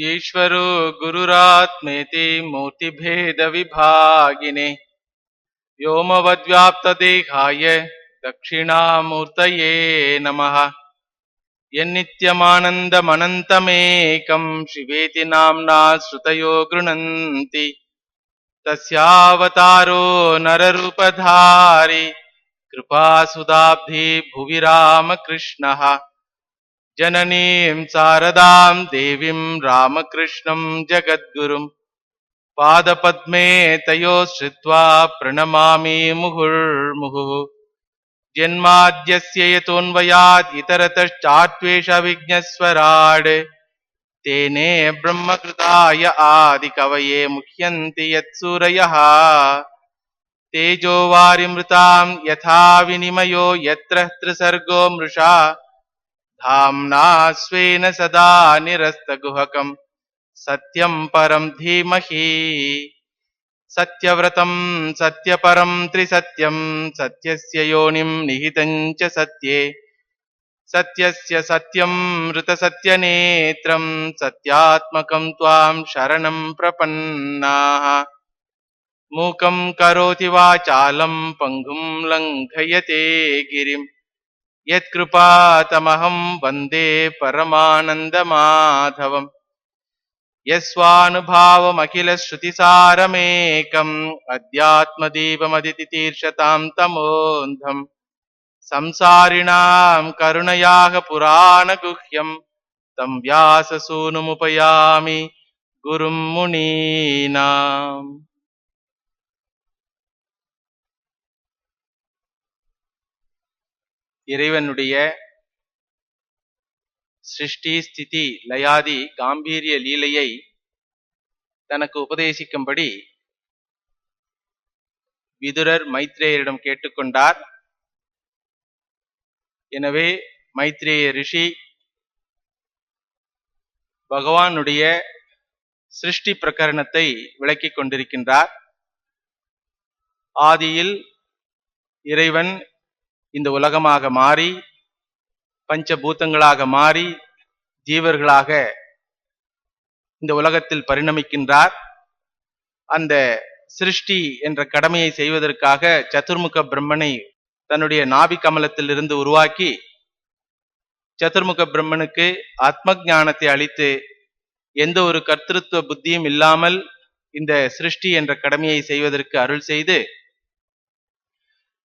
ईश्वरो गुरुरात्मेति मूर्तिभेदविभागिने व्योमवद्व्याप्तदेहाय दक्षिणामूर्तये नमः। यन्नित्यमानन्दमनन्तमेकं शिवेति नाम्ना श्रुतयो गृह्णन्ति तस्यावतारो नररूपधारी कृपासुदाब्धि भुवि रामकृष्णः। जननीं शारदां देवीं रामकृष्णं जगद्गुरुं पादपद्मे तयोः श्रित्वा प्रणमामि मुहुर्मुहुः। जन्माद्यस्य यतोऽन्वयात् इतरतश्चात्वेषविघ्नस्वराट् तेने ब्रह्मकृताय आदिकवये मुह्यन्ति यत्सूरयः। तेजो वारिमृतां यथा विनिमयो यत्र त्रिसर्गो मृषा धाम्ना स्वेन सदा निरस्तगुहकं सत्यं परं धीमहि। सत्यव्रतं सत्यपरं त्रिसत्यं सत्यस्य योनिं निहितं च सत्ये सत्यस्य सत्यं ऋतसत्यनेत्रं सत्यात्मकं त्वां शरणं प्रपन्नाः। मूकं करोति वाचालं पङ्गुं लङ्घयते गिरिं यत्कृपातमहं वन्दे परमानन्दमाधवम्। यस्वानुभावमखिलश्रुतिसारमेकम् अध्यात्मदीपमदितितीर्षतां तमोऽन्धम् संसारिणां करुणयाः पुराणगुह्यं तं व्याससूनुमुपयामि गुरुं मुनीनाम्। இறைவனுடைய சிருஷ்டி ஸ்திதி லயாதி காம்பீரிய லீலையை தனக்கு உபதேசிக்கும்படி விதுரர் மைத்ரேயரிடம் கேட்டுக்கொண்டார். எனவே மைத்ரேய ரிஷி பகவானுடைய சிருஷ்டி பிரகரணத்தை விளக்கிக் கொண்டிருக்கின்றார். ஆதியில் இறைவன் இந்த உலகமாக மாறி பஞ்சபூதங்களாக மாறி ஜீவர்களாக இந்த உலகத்தில் பரிணமிக்கின்றார். அந்த சிருஷ்டி என்ற கடமையை செய்வதற்காக சதுர்முக பிரம்மனை தன்னுடைய நாபி கமலத்தில் இருந்து உருவாக்கி சதுர்முக பிரம்மனுக்கு ஆத்ம ஞானத்தை அளித்து எந்த ஒரு கர்த்திருவ புத்தியும் இல்லாமல் இந்த சிருஷ்டி என்ற கடமையை செய்வதற்கு அருள் செய்து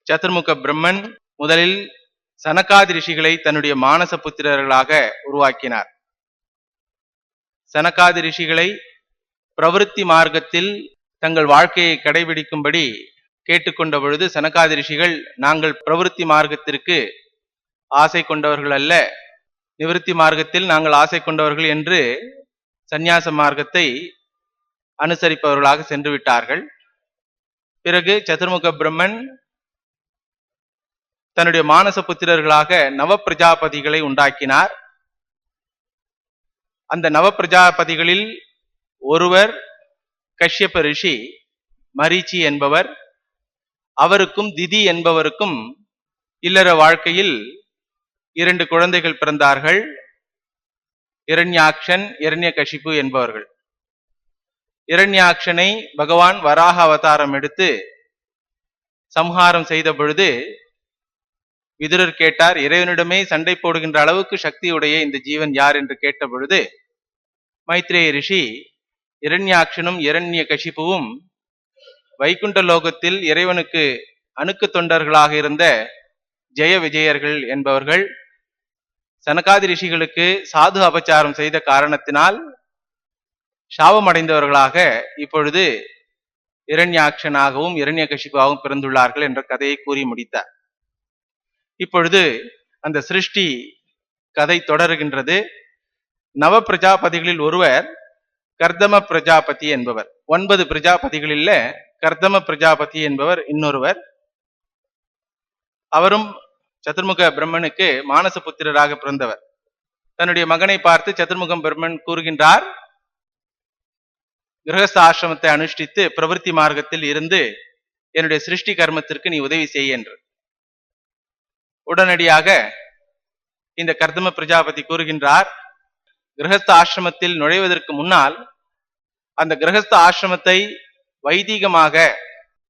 சதுர்முக பிரம்மன் முதலில் சனகாதி ரிஷிகளை தன்னுடைய மானச புத்திரர்களாக உருவாக்கினார். சனகாதி ரிஷிகளை பிரவிற்த்தி மார்க்கத்தில் தங்கள் வாழ்க்கையை கடைபிடிக்கும்படி கேட்டுக்கொண்ட பொழுது சனகாதி ரிஷிகள் நாங்கள் பிரவிற்த்தி மார்க்கத்திற்கு ஆசை கொண்டவர்கள் அல்ல, நிவிருத்தி மார்க்கத்தில் நாங்கள் ஆசை கொண்டவர்கள் என்று சந்நியாச மார்க்கத்தை அனுசரிப்பவர்களாக சென்று விட்டார்கள். பிறகு சதுர்முக பிரம்மன் தன்னுடைய மானச புத்திரர்களாக நவ பிரஜாபதிகளை உண்டாக்கினார். அந்த நவ பிரஜாபதிகளில் ஒருவர் கஷ்யப ரிஷி, மரீச்சி என்பவர். அவருக்கும் திதி என்பவருக்கும் இல்லற வாழ்க்கையில் 2 குழந்தைகள் பிறந்தார்கள், இரண்யாக்ஷன் இரண்யகசிபு என்பவர்கள். இரண்யாக்ஷனை பகவான் வராக அவதாரம் எடுத்து சம்ஹாரம் செய்த பொழுது விதுரர் கேட்டார், இறைவனிடமே சண்டை போடுகின்ற அளவுக்கு சக்தியுடைய இந்த ஜீவன் யார் என்று கேட்ட பொழுது மைத்ரேய ரிஷி இரண்யாக்ஷனும் இரண்யகசிபுவும் வைகுண்ட லோகத்தில் இறைவனுக்கு அணுக்கு தொண்டர்களாக இருந்த ஜெய விஜயர்கள் என்பவர்கள் சனகாதி ரிஷிகளுக்கு சாது அபச்சாரம் செய்த காரணத்தினால் சாபமடைந்தவர்களாக இப்பொழுது இரண்யாக்ஷனாகவும் இரண்யகசிபாகவும் பிறந்துள்ளார்கள் என்ற கதையை கூறி முடித்தார். இப்பொழுது அந்த சிருஷ்டி கதை தொடருகின்றது. நவ பிரஜாபதிகளில் ஒருவர் கர்தம பிரஜாபதி என்பவர். 9 பிரஜாபதிகளில் கர்தம பிரஜாபதி என்பவர் இன்னொருவர். அவரும் சதுர்முக பிரம்மனுக்கு மானச புத்திரராக பிறந்தவர். தன்னுடைய மகனை பார்த்து சதுர்முக பிரம்மன் கூறுகின்றார், கிரகஸ்த ஆசிரமத்தை அனுஷ்டித்து பிரவிற்த்தி மார்க்கத்தில் இருந்து என்னுடைய சிருஷ்டி கர்மத்திற்கு நீ உதவி செய் என்று. உடனடியாக இந்த கர்தம பிரஜாபதி கூறுகின்றார், கிரகஸ்த ஆசிரமத்தில் நுழைவதற்கு முன்னால் அந்த கிரகஸ்த ஆசிரமத்தை வைதிகமாக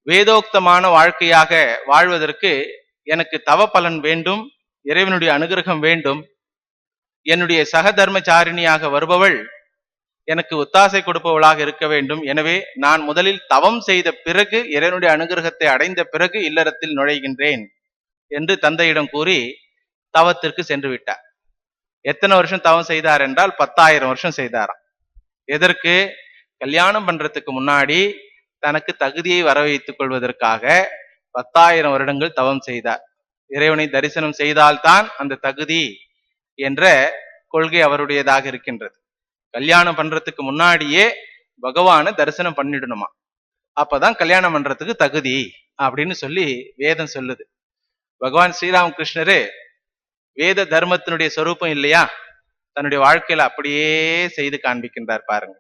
வேதோக்தமான வாழ்க்கையாக வாழ்வதற்கு எனக்கு தவ பலன் வேண்டும், இறைவனுடைய அனுகிரகம் வேண்டும். என்னுடைய சக தர்மச்சாரிணியாக வருபவள் எனக்கு ஒத்தாசை கொடுப்பவளாக இருக்க வேண்டும். எனவே நான் முதலில் தவம் செய்த பிறகு, இறைவனுடைய அனுகிரகத்தை அடைந்த பிறகு இல்லறத்தில் நுழைகின்றேன் என்று தந்தையிடம் கூறி தவத்திற்கு சென்று விட்டார். எத்தனை வருஷம் தவம் செய்தார் என்றால் 10,000 வருஷம் செய்தாராம். எதற்கு? கல்யாணம் பண்றதுக்கு முன்னாடி தனக்கு தகுதியை வர வைத்துக் கொள்வதற்காக 10,000 வருடங்கள் தவம் செய்தார். இறைவனை தரிசனம் செய்தால்தான் அந்த தகுதி என்ற கொள்கை அவருடையதாக இருக்கின்றது. கல்யாணம் பண்றதுக்கு முன்னாடியே பகவானை தரிசனம் பண்ணிடணுமா, அப்பதான் கல்யாணம் பண்றதுக்கு தகுதி அப்படின்னு சொல்லி வேதம் சொல்லுது. பகவான் ஸ்ரீராமகிருஷ்ணரு வேத தர்மத்தினுடைய சொரூபம் இல்லையா, தன்னுடைய வாழ்க்கையில அப்படியே செய்து காண்பிக்கின்றார் பாருங்க.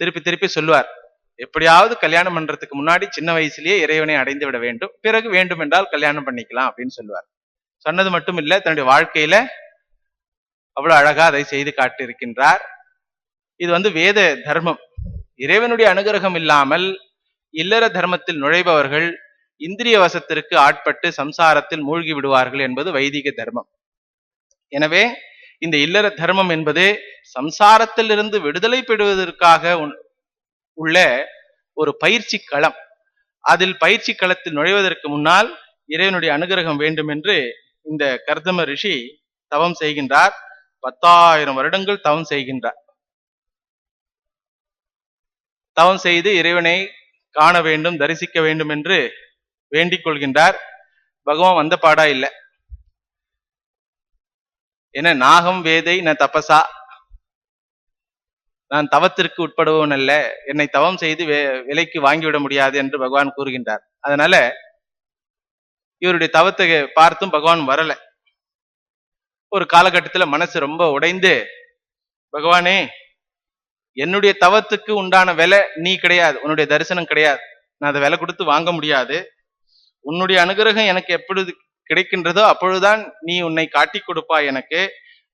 திருப்பி திருப்பி சொல்லுவார், எப்படியாவது கல்யாணம் பண்றதுக்கு முன்னாடி சின்ன வயசுலயே இறைவனை அடைந்து விட வேண்டும், பிறகு வேண்டும் என்றால் கல்யாணம் பண்ணிக்கலாம் அப்படின்னு சொல்லுவார். சொன்னது மட்டும் இல்ல, தன்னுடைய வாழ்க்கையில அவ்வளவு அழகா அதை செய்து காட்டியிருக்கின்றார். இது வேத தர்மம். இறைவனுடைய அனுகிரகம் இல்லாமல் இல்லற தர்மத்தில் நுழைபவர்கள் இந்திரிய வசத்திற்கு ஆட்பட்டு சம்சாரத்தில் மூழ்கி விடுவார்கள் என்பது வைதிக தர்மம். எனவே இந்த இல்லற தர்மம் என்பது சம்சாரத்திலிருந்து விடுதலை பெறுவதற்காக உள்ள ஒரு பயிற்சி களம். அதில் பயிற்சி களத்தில் நுழைவதற்கு முன்னால் இறைவனுடைய அனுகிரகம் வேண்டும் என்று இந்த கர்தம ரிஷி தவம் செய்கின்றார். 10,000 வருடங்கள் தவம் செய்கின்றார். தவம் செய்து இறைவனை காண வேண்டும், தரிசிக்க வேண்டும் என்று வேண்டிக் கொள்கின்றார். பகவான் வந்த பாடா இல்லை. என நாகம் வேதை ந தபசா, நான் தவத்திற்கு உட்படுபவன் அல்ல, என்னை தவம் செய்து விலைக்கு வாங்கிவிட முடியாது என்று பகவான் கூறுகின்றார். அதனால இவருடைய தவத்தை பார்த்தும் பகவான் வரல. ஒரு காலகட்டத்தில் மனசு ரொம்ப உடைந்து, பகவானே, என்னுடைய தவத்துக்கு உண்டான விலை நீ கிடையாது, உன்னுடைய தரிசனம் கிடையாது, நான் அதை விலை கொடுத்து வாங்க முடியாது. உன்னுடைய அனுகிரகம் எனக்கு எப்பொழுது கிடைக்கின்றதோ அப்பொழுதுதான் நீ உன்னை காட்டி கொடுப்பாய் எனக்கு.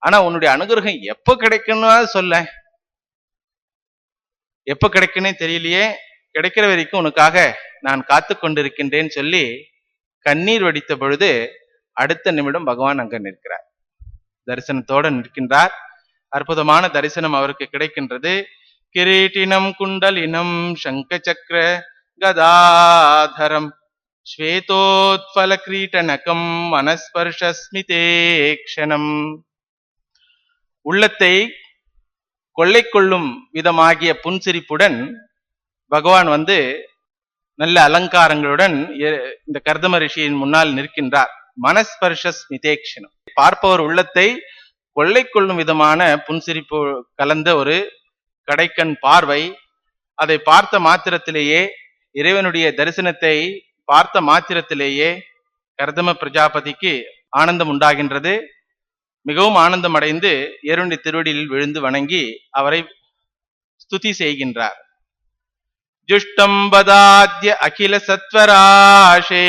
ஆனா உன்னுடைய அனுகிரகம் எப்ப கிடைக்கணும் சொல்ல, எப்ப கிடைக்குன்னே தெரியலையே, கிடைக்கிற வரைக்கும் உனக்காக நான் காத்து கொண்டிருக்கின்றேன்னு சொல்லி கண்ணீர் வடித்த பொழுது அடுத்த நிமிடம் பகவான் அங்க நிற்கிறார், தரிசனத்தோட நிற்கின்றார். அற்புதமான தரிசனம் அவருக்கு கிடைக்கின்றது. கிரீட்டினம் குண்டலினம் சங்க சக்கர கதாதரம் ஸ்வேதோத்பல கிரீட்டனகம் மனஸ்பர்ஷஸ்மிதேக்ஷணம். உள்ளத்தை கொள்ளை கொள்ளும் விதமாகிய புன்சிரிப்புடன் பகவான் நல்ல அலங்காரங்களுடன் இந்த கர்தம ரிஷியின் முன்னால் நிற்கின்றார். மனஸ்பர்ஷஸ்மிதேக்ஷணம், பார்ப்பவர் உள்ளத்தை கொள்ளை கொள்ளும் விதமான புன்சிரிப்பு கலந்த ஒரு கடைக்கண் பார்வை. அதை பார்த்த மாத்திரத்திலேயே, இறைவனுடைய தரிசனத்தை பார்த்த மாத்திரத்திலேயே கர்தம பிரஜாபதிக்கு ஆனந்தம் உண்டாகின்றது. மிகவும் ஆனந்தம் அடைந்து இறைவனுடைய திருவடியில் விழுந்து வணங்கி அவரை ஸ்துதி செய்கின்றார். ஜுஷ்டம் பதாத்ய அகில சத்வராஷே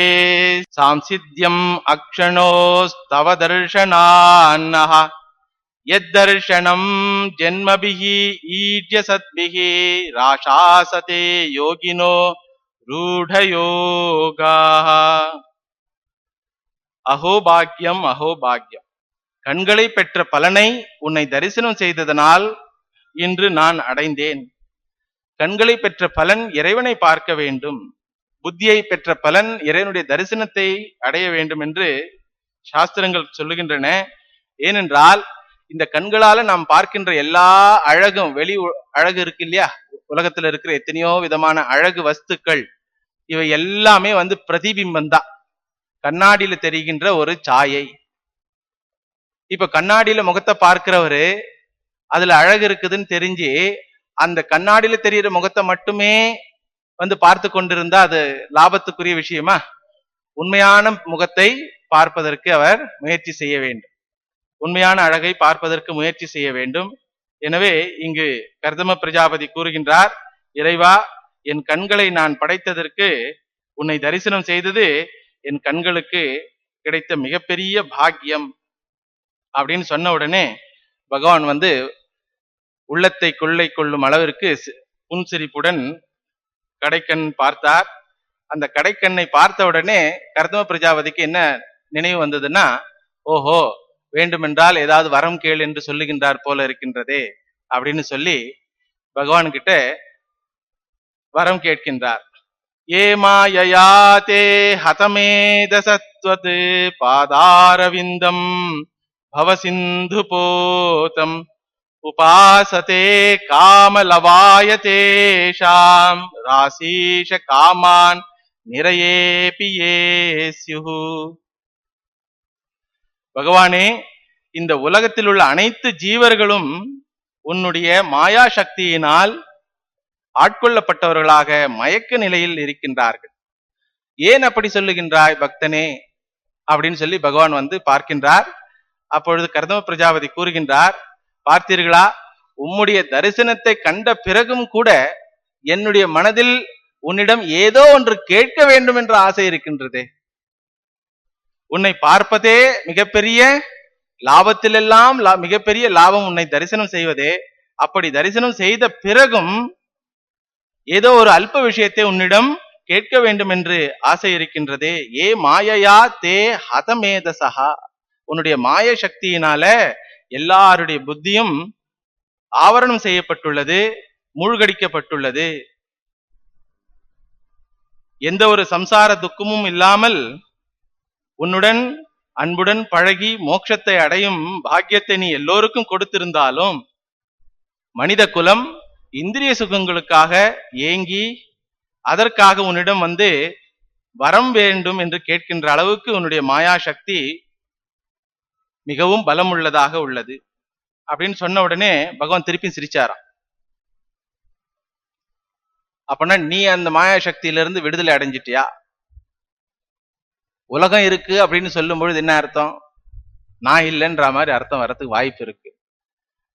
சாம்சித்யம் அக்ஷணோஸ்தவ தர்ஷனான்னஹ யத்தர்ஷனம் ஜென்மபிஹி ஈட்ய சத்பிஹி ராஷாசதே யோகினோ ரூடயோகாஹ. அஹோபாக்யம் அஹோபாக்யம், கண்களை பெற்ற பலனை உன்னை தரிசனம் செய்ததனால் இன்று நான் அடைந்தேன். கண்களை பெற்ற பலன் இறைவனை பார்க்க வேண்டும், புத்தியை பெற்ற பலன் இறைவனுடைய தரிசனத்தை அடைய வேண்டும் என்று சாஸ்திரங்கள் சொல்லுகின்றன. ஏனென்றால் இந்த கண்களால நாம் பார்க்கின்ற எல்லா அழகும், வெளி அழகு இருக்கு இல்லையா, உலகத்துல இருக்கிற எத்தனையோ விதமான அழகு வஸ்துக்கள், இவை எல்லாமே பிரதிபிம்பம் தான், கண்ணாடியில தெரிகின்ற ஒரு சாயை. இப்ப கண்ணாடியில முகத்தை பார்க்கிறவரு அதுல அழகு இருக்குதுன்னு தெரிஞ்சு அந்த கண்ணாடியில தெரிகிற முகத்தை மட்டுமே பார்த்து கொண்டிருந்தா அது லாபத்துக்குரிய விஷயமா? உண்மையான முகத்தை பார்ப்பதற்கு அவர் முயற்சி செய்ய வேண்டும், உண்மையான அழகை பார்ப்பதற்கு முயற்சி செய்ய வேண்டும். எனவே இங்கு கர்தம பிரஜாபதி கூறுகின்றார், இறைவா, என் கண்களை நான் படைத்ததற்கு, உன்னை தரிசனம் செய்தது என் கண்களுக்கு கிடைத்த மிகப்பெரிய பாக்கியம் அப்படின்னு சொன்ன உடனே பகவான் வந்து உள்ளத்தை கொள்ளை கொள்ளும் அளவிற்கு புன்சிரிப்புடன் கடைக்கண் பார்த்தார். அந்த கடைக்கண்ணை பார்த்த உடனே கர்தம பிரஜாபதிக்கு என்ன நினைவு வந்ததுன்னா, ஓஹோ, வேண்டுமென்றால் ஏதாவது வரம் கேள் என்று சொல்லுகின்றார் போல இருக்கின்றதே அப்படின்னு சொல்லி பகவான் கிட்ட வரம் கேட்கின்றார். ஏ மாயயா தே ஹதமேத சத்வத் பாதாரவிந்தம் பவசிந்து போதம் உபாசதே காமலவாயதேஷாம் ராசீஷ காமான் நிறையேபியேஸ்யு. பகவானே, இந்த உலகத்தில் உள்ள அனைத்து ஜீவர்களும் உன்னுடைய மாயா சக்தியினால் ஆட்கொள்ளப்பட்டவர்களாக மயக்க நிலையில் இருக்கின்றார்கள். ஏன் அப்படி சொல்லுகின்றாய் பக்தனே அப்படின்னு சொல்லி பகவான் வந்து பார்க்கின்றார். அப்பொழுது கர்தம பிரஜாபதி கூறுகின்றார், பார்த்தீர்களா, உம்முடைய தரிசனத்தை கண்ட பிறகும் கூட என்னுடைய மனதில் உன்னிடம் ஏதோ ஒன்று கேட்க வேண்டும் என்ற ஆசை இருக்கின்றதே. உன்னை பார்ப்பதே மிகப்பெரிய லாபத்திலெல்லாம் மிகப்பெரிய லாபம் உன்னை தரிசனம் செய்வதே. அப்படி தரிசனம் செய்த பிறகும் ஏதோ ஒரு அல்ப விஷயத்தை உன்னிடம் கேட்க வேண்டும் என்று ஆசை இருக்கின்றதே. ஏ மாயையா தே ஹதமேதசா, உன்னுடைய மாய சக்தியினால எல்லாருடைய புத்தியும் ஆவரணம் செய்யப்பட்டுள்ளது, மூழ்கடிக்கப்பட்டுள்ளது. எந்த ஒரு சம்சார துக்கமும் இல்லாமல் உன்னுடன் அன்புடன் பழகி மோட்சத்தை அடையும் பாக்கியத்தை நீ எல்லோருக்கும் கொடுத்திருந்தாலும் மனித குலம் இந்திரிய சுகங்களுக்காக ஏங்கி அதற்காக உன்னிடம் வந்து வரம் வேண்டும் என்று கேட்கின்ற அளவுக்கு உன்னுடைய மாயா சக்தி மிகவும் பலம் உள்ளதாக உள்ளது அப்படின்னு சொன்ன உடனே பகவான் திருப்பி சிரிச்சாராம். அப்படின்னா நீ அந்த மாயா சக்தியிலிருந்து விடுதலை அடைஞ்சிட்டியா? உலகம் இருக்கு அப்படின்னு சொல்லும் பொழுது என்ன அர்த்தம்? நான் இல்லைன்ற மாதிரி அர்த்தம் வர்றதுக்கு வாய்ப்பு இருக்கு.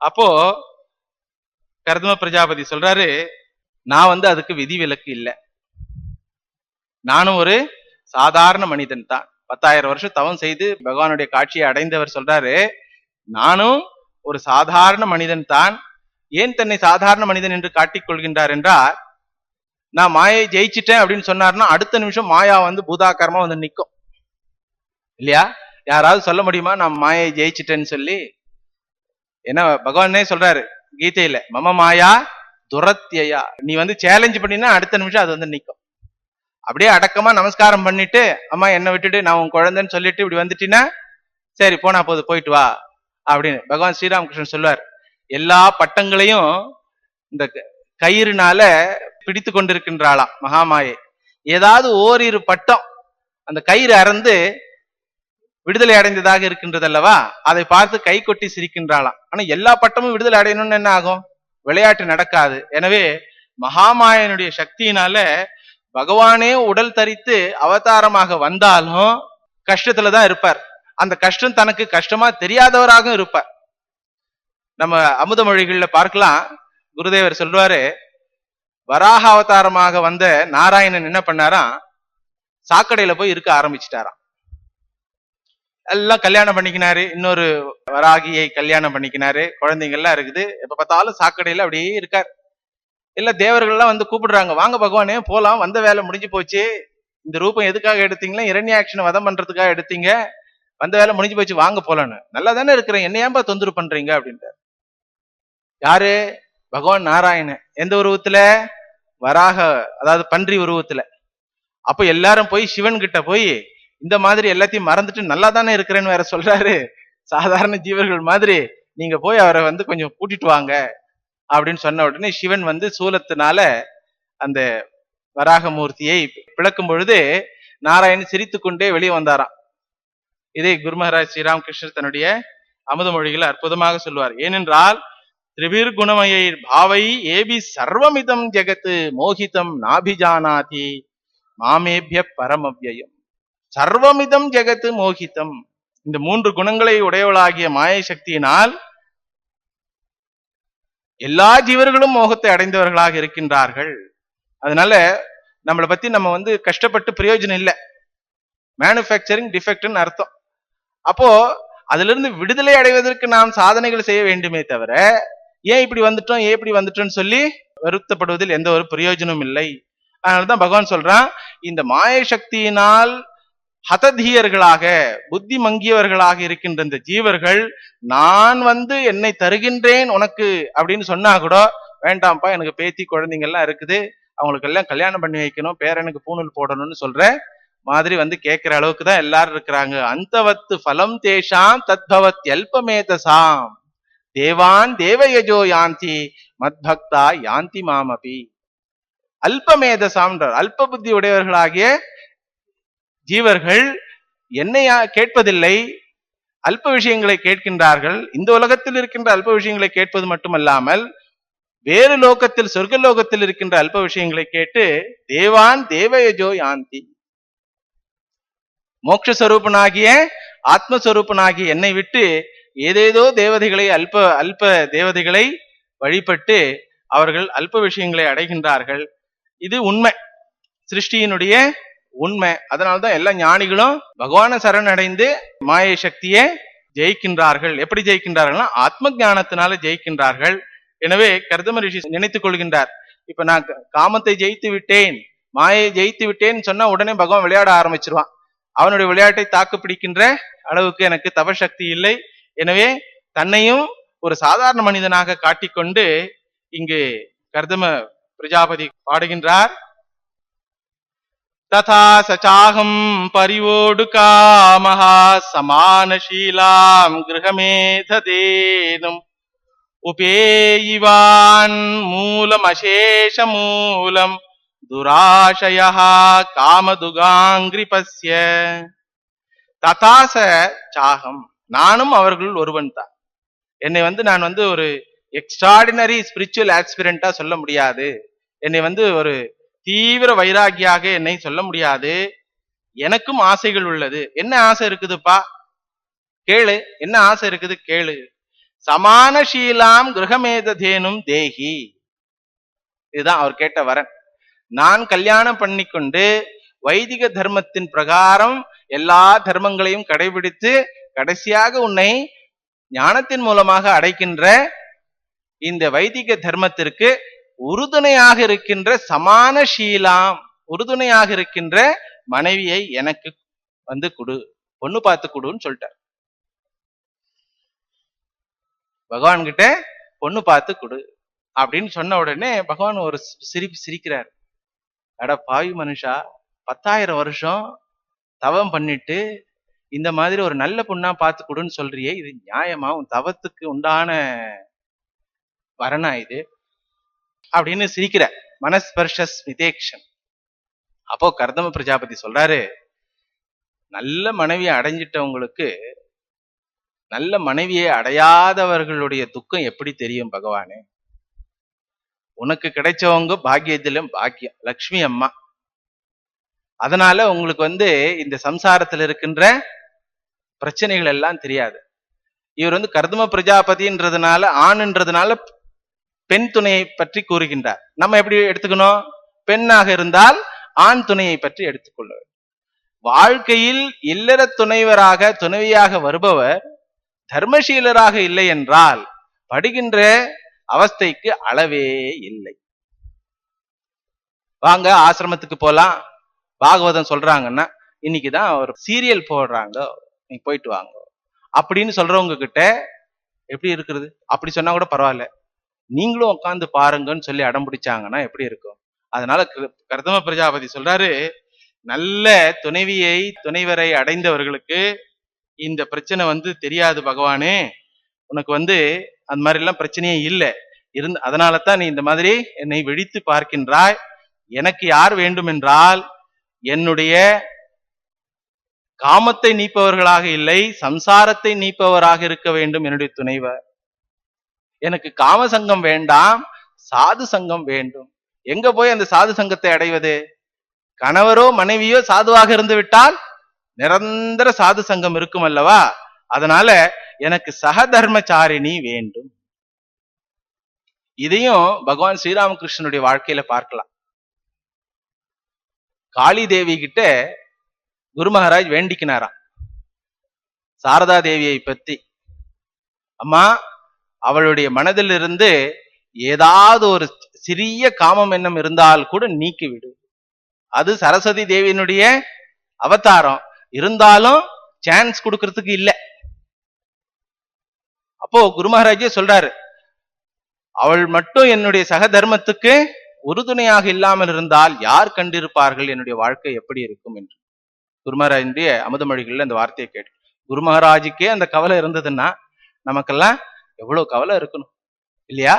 அப்போ கர்தம பிரஜாபதி சொல்றாரு, நான் வந்து அதுக்கு விதிவிலக்கு இல்லை. நானும் ஒரு சாதாரண மனிதன் தான். 10,000 வருஷம் தவம் செய்து பகவானுடைய காட்சியை அடைந்தவர் சொல்றாரு, நானும் ஒரு சாதாரண மனிதன் தான். ஏன் தன்னை சாதாரண மனிதன் என்று காட்டிக் கொள்கின்றார் என்றால், நான் மாயை ஜெயிச்சிட்டேன் அப்படின்னு சொன்னார்னா அடுத்த நிமிஷம் மாயா வந்து பூதாகாரமா வந்து நிற்கும் இல்லையா? யாராவது சொல்ல முடியுமா நான் மாயை ஜெயிச்சிட்டேன்னு சொல்லி? ஏன்னா பகவானே சொல்றாரு கீதையில, மம மாயா துரத்தியா, நீ வந்து சேலஞ்ச் பண்ணினா அடுத்த நிமிஷம் அது வந்து நிற்கும். அப்படியே அடக்கமா நமஸ்காரம் பண்ணிட்டு, அம்மா என்னை விட்டுட்டு நான் உன் குழந்தைன்னு சொல்லிட்டு இப்படி வந்துட்டீங்கன்னா சரி போனா போது போயிட்டு வா அப்படின்னு பகவான் ஸ்ரீராமகிருஷ்ணன் சொல்வார். எல்லா பட்டங்களையும் இந்த கயிறுனால பிடித்து கொண்டிருக்கின்றாளாம் மகாமாயை. ஏதாவது ஓரிரு பட்டம் அந்த கயிறு அறந்து விடுதலை அடைந்ததாக இருக்கின்றது அல்லவா, அதை பார்த்து கை கொட்டி சிரிக்கின்றாளாம். ஆனா எல்லா பட்டமும் விடுதலை அடையணும்னு என்ன ஆகும்? விளையாட்டு நடக்காது. எனவே மகாமாயனுடைய சக்தியினால பகவானே உடல் தரித்து அவதாரமாக வந்தாலும் கஷ்டத்துலதான் இருப்பார். அந்த கஷ்டம் தனக்கு கஷ்டமா தெரியாதவராக இருப்பார். நம்ம அமுத மொழிகள்ல பார்க்கலாம், குருதேவர் சொல்றாரு, வராக அவதாரமாக வந்த நாராயணன் என்ன பண்ணாராம், சாக்கடையில போய் இருக்க ஆரம்பிச்சுட்டாராம். எல்லாம் கல்யாணம் பண்ணிக்கினாரு, இன்னொரு வராகியை கல்யாணம் பண்ணிக்கினாரு, குழந்தைங்கள்லாம் இருக்குது. எப்ப பார்த்தாலும் சாக்கடையில அப்படியே இருக்கார். இல்ல தேவர்கள்லாம் வந்து கூப்பிடுறாங்க, வாங்க பகவானே போலாம், வந்த வேலை முடிஞ்சு போச்சு. இந்த ரூபம் எதுக்காக எடுத்தீங்களா? இரண்யாக்ஷனை வதம் பண்றதுக்காக எடுத்தீங்க, வந்த வேலை முடிஞ்சு போச்சு, வாங்க போலான்னு. நல்லா தானே இருக்கிறேன், என்ன ஏன்பா தொந்தரவு பண்றீங்க அப்படின்றார். யாரு? பகவான் நாராயணன். எந்த உருவத்துல? வராக, அதாவது பன்றி உருவத்துல. அப்ப எல்லாரும் போய் சிவன் கிட்ட போய் இந்த மாதிரி எல்லாத்தையும் மறந்துட்டு நல்லா தானே இருக்கிறேன்னு வேற சொல்றாரு. சாதாரண ஜீவர்கள் மாதிரி நீங்க போய் அவரை வந்து கொஞ்சம் கூட்டிட்டு வாங்க அப்படின்னு சொன்ன உடனே சிவன் வந்து சூலத்தினால அந்த வராகமூர்த்தியை பிளக்கும் பொழுது நாராயணன் சிரித்து கொண்டே வெளியே வந்தாராம். இதை குரு மகாராஜ் ஸ்ரீராமகிருஷ்ணர் தன்னுடைய அமுத மொழிகளை அற்புதமாக சொல்வார். ஏனென்றால் திரிபிர் குணமயை பாவை ஏபி சர்வமிதம் ஜெகத்து மோகிதம் நாபிஜானாதி மாமேபிய பரமவ்யம். சர்வமிதம் ஜெகத்து மோகிதம், இந்த 3 குணங்களை உடையவளாகிய மாயை சக்தியினால் எல்லா ஜீவர்களும் மோகத்தை அடைந்தவர்களாக இருக்கின்றார்கள். அதனால நம்மளை பத்தி நம்ம வந்து கஷ்டப்பட்டு பிரயோஜனம் இல்லை, மேனுஃபேக்சரிங் டிஃபெக்ட்னு அர்த்தம். அப்போ அதிலிருந்து விடுதலை அடைவதற்கு நாம் சாதனைகள் செய்ய வேண்டுமே தவிர ஏன் இப்படி வந்துட்டோம் ஏன் இப்படி வந்துட்டோம்னு சொல்லி வருத்தப்படுவதில் எந்த ஒரு பிரயோஜனமும் இல்லை. அதனாலதான் பகவான் சொல்றான், இந்த மாய சக்தியினால் ஹததீயர்களாக புத்தி மங்கியவர்களாக இருக்கின்ற இந்த ஜீவர்கள் நான் என்னை தருகின்றேன் உனக்கு அப்படின்னு சொன்னா கூட வேண்டாம்ப்பா, எனக்கு பேத்தி குழந்தைங்க எல்லாம் இருக்குது, அவங்களுக்கு எல்லாம் கல்யாணம் பண்ணி வைக்கணும், பேரனுக்கு பூணூல் போடணும்னு சொல்ற மாதிரி கேட்கிற அளவுக்கு தான் எல்லாரும் இருக்கிறாங்க. அந்தவத்து பலம் தேஷாம் தத்பவத் அல்பமேதசாம் தேவான் தேவயஜோ யாந்தி மத்பக்தா யாந்தி மாமபி. அல்பமேதசாம், அல்ப புத்தி உடையவர்களாகிய ஜீவர்கள் என்னை கேட்பதில்லை, அல்ப விஷயங்களை கேட்கின்றார்கள். இந்த உலகத்தில் இருக்கின்ற அல்ப விஷயங்களை கேட்பது மட்டுமல்லாமல் வேறு லோகத்தில் சொர்க்க லோகத்தில் இருக்கின்ற அல்ப விஷயங்களை கேட்டு தேவான் தேவயஜோ யாந்தி, மோட்சஸ்வரூபனாகிய ஆத்மஸ்வரூபனாகிய என்னை விட்டு ஏதேதோ தேவதைகளை அல்ப அல்ப தேவதைகளை வழிபட்டு அவர்கள் அல்ப விஷயங்களை அடைகின்றார்கள். இது உண்மை, சிருஷ்டியினுடைய உண்மை. அதனால்தான் எல்லா ஞானிகளும் பகவான சரணடைந்து மாயை சக்தியை ஜெயிக்கின்றார்கள். எப்படி ஜெயிக்கின்றார்கள்னா ஆத்ம ஞானத்தினால ஜெயிக்கின்றார்கள். எனவே கர்தம ரிஷி நினைத்துக் கொள்கின்றார், இப்ப நான் காமத்தை ஜெயித்து விட்டேன், மாயை ஜெயித்து விட்டேன்னு சொன்னா உடனே பகவான் விளையாட ஆரம்பிச்சிருவான். அவனுடைய விளையாட்டை தாக்கு பிடிக்கின்ற அளவுக்கு எனக்கு தபசக்தி இல்லை. எனவே தன்னையும் ஒரு சாதாரண மனிதனாக காட்டிக்கொண்டு இங்கு கர்தம பிரஜாபதி பாடுகின்றார். ததா சச்சாகம் பரிவோடு காமஹா சமானசீலாம் கிருஹமேததேனும் உபேயிவான் மூலம் அசேஷ மூலம் துராஷயா காமதுகாங்கிரிபஸ்ய. ததாச சாகம், நானும் அவர்கள் ஒருவன் தான். என்னை நான் ஒரு எக்ஸ்ட்ராடினரி ஸ்பிரிச்சுவல் ஆஸ்பிரண்டா சொல்ல முடியாது, என்னை ஒரு தீவிர வைராகியாக என்னை சொல்ல முடியாது. எனக்கும் ஆசைகள் உள்ளது. என்ன ஆசை இருக்குதுப்பா கேளு, என்ன ஆசை இருக்குது கேளு. சமானசீலாம் கிரகமேதேனும் தேகி, இதுதான் அவர் கேட்ட வரன். நான் கல்யாணம் பண்ணிக்கொண்டு வைதிக தர்மத்தின் பிரகாரம் எல்லா தர்மங்களையும் கடைபிடித்து கடைசியாக உன்னை ஞானத்தின் மூலமாக அடைக்கின்ற இந்த வைதிக தர்மத்திற்கு உறுதுணையாக இருக்கின்ற சமானசீலாம், உறுதுணையாக இருக்கின்ற மனைவியை எனக்கு கொடு, பொண்ணு பார்த்து கொடுன்னு சொல்லிட்டார். பகவான் கிட்ட பொண்ணு பார்த்து கொடு அப்படின்னு சொன்ன உடனே பகவான் ஒரு சிரிக்கிறார். அட பாவி மனுஷா, 10,000 வருஷம் தவம் பண்ணிட்டு இந்த மாதிரி ஒரு நல்ல பொண்ணா பார்த்து கொடுன்னு சொல்றியே, இது நியாயமா? உன் தவத்துக்கு உண்டான வரனா இது அப்படின்னு சிரிக்கிற மனஸ்பர்ஷஸ் மிதேக்ஷன். அப்போ கர்தம பிரஜாபதி சொல்றாரு, நல்ல மனைவியை அடைஞ்சிட்டவங்களுக்கு நல்ல மனைவியை அடையாதவர்களுடைய துக்கம் எப்படி தெரியும் பகவானே? உனக்கு கிடைச்சவங்க பாக்கியத்திலும் பாக்கியம், லக்ஷ்மி அம்மா. அதனால உங்களுக்கு இந்த சம்சாரத்தில் இருக்கின்ற பிரச்சனைகள் எல்லாம் தெரியாது. இவர் கர்தம பிரஜாபதின்றதுனால, ஆண்ன்றதுனால பெண் துணையை பற்றி கூறுகின்றார். நம்ம எப்படி எடுத்துக்கணும்? பெண்ணாக இருந்தால் ஆண் துணையை பற்றி எடுத்துக்கொள்ள வேண்டும். வாழ்க்கையில் இல்லற துணைவராக துணைவியாக வருபவர் தர்மசீலராக இல்லை என்றால் படுகின்ற அவஸ்தைக்கு அளவே இல்லை. வாங்க ஆசிரமத்துக்கு போலாம், பாகவதம் சொல்றாங்கன்னா இன்னைக்குதான் ஒரு சீரியல் போடுறாங்க, நீ போயிட்டு வாங்க அப்படின்னு சொல்றவங்க கிட்ட எப்படி இருக்கிறது? அப்படி சொன்னா கூட பரவாயில்ல, நீங்களும் உட்காந்து பாருங்கன்னு சொல்லி அடம் பிடிச்சாங்கன்னா எப்படி இருக்கும்? அதனால கர்தம பிரஜாபதி சொல்றாரு, நல்ல துணைவியை துணைவரை அடைந்தவர்களுக்கு இந்த பிரச்சனை தெரியாது பகவானே, உனக்கு அந்த மாதிரி எல்லாம் பிரச்சனையே இல்லை. அதனால தான் நீ இந்த மாதிரி என்னை விழித்து பார்க்கின்றாய். எனக்கு யார் வேண்டும் என்றால் என்னுடைய காமத்தை நீப்பவர்களாக இல்லை, சம்சாரத்தை நீப்பவராக இருக்க வேண்டும் என்னுடைய துணைவர். எனக்கு காம சங்கம் வேண்டாம், சாது சங்கம் வேண்டும். எங்க போய் அந்த சாது சங்கத்தை அடைவது? கணவரோ மனைவியோ சாதுவாக இருந்து விட்டால் நிரந்தர சாது சங்கம் இருக்கும் அல்லவா? அதனால எனக்கு சகதர்மச்சாரிணி வேண்டும். இதையும் பகவான் ஸ்ரீராமகிருஷ்ணனுடைய வாழ்க்கையில பார்க்கலாம். காளி தேவி கிட்ட குரு மகாராஜ் வேண்டிக்கினாராம், சாரதா தேவியை பத்தி. அம்மா, அவளுடைய மனதிலிருந்து ஏதாவது ஒரு சிறிய காமம் எண்ணம் இருந்தால் கூட நீக்கிவிடு. அது சரஸ்வதி தேவியினுடைய அவதாரம், இருந்தாலும் சான்ஸ் கொடுக்கறதுக்கு இல்ல. அப்போ குரு மகாராஜே சொல்றாரு, அவள் மட்டும் என்னுடைய சக தர்மத்துக்கு உறுதுணையாக இல்லாமல் இருந்தால் யார் கண்டிருப்பார்கள் என்னுடைய வாழ்க்கை எப்படி இருக்கும் என்று. குரு மகாராஜனுடைய அமுதமொழிகள்ல அந்த வார்த்தையை கேட்டு, குரு மகாராஜுக்கே அந்த கவலை இருந்ததுன்னா நமக்கெல்லாம் எவ்வளவு கவலை இருக்கணும் இல்லையா?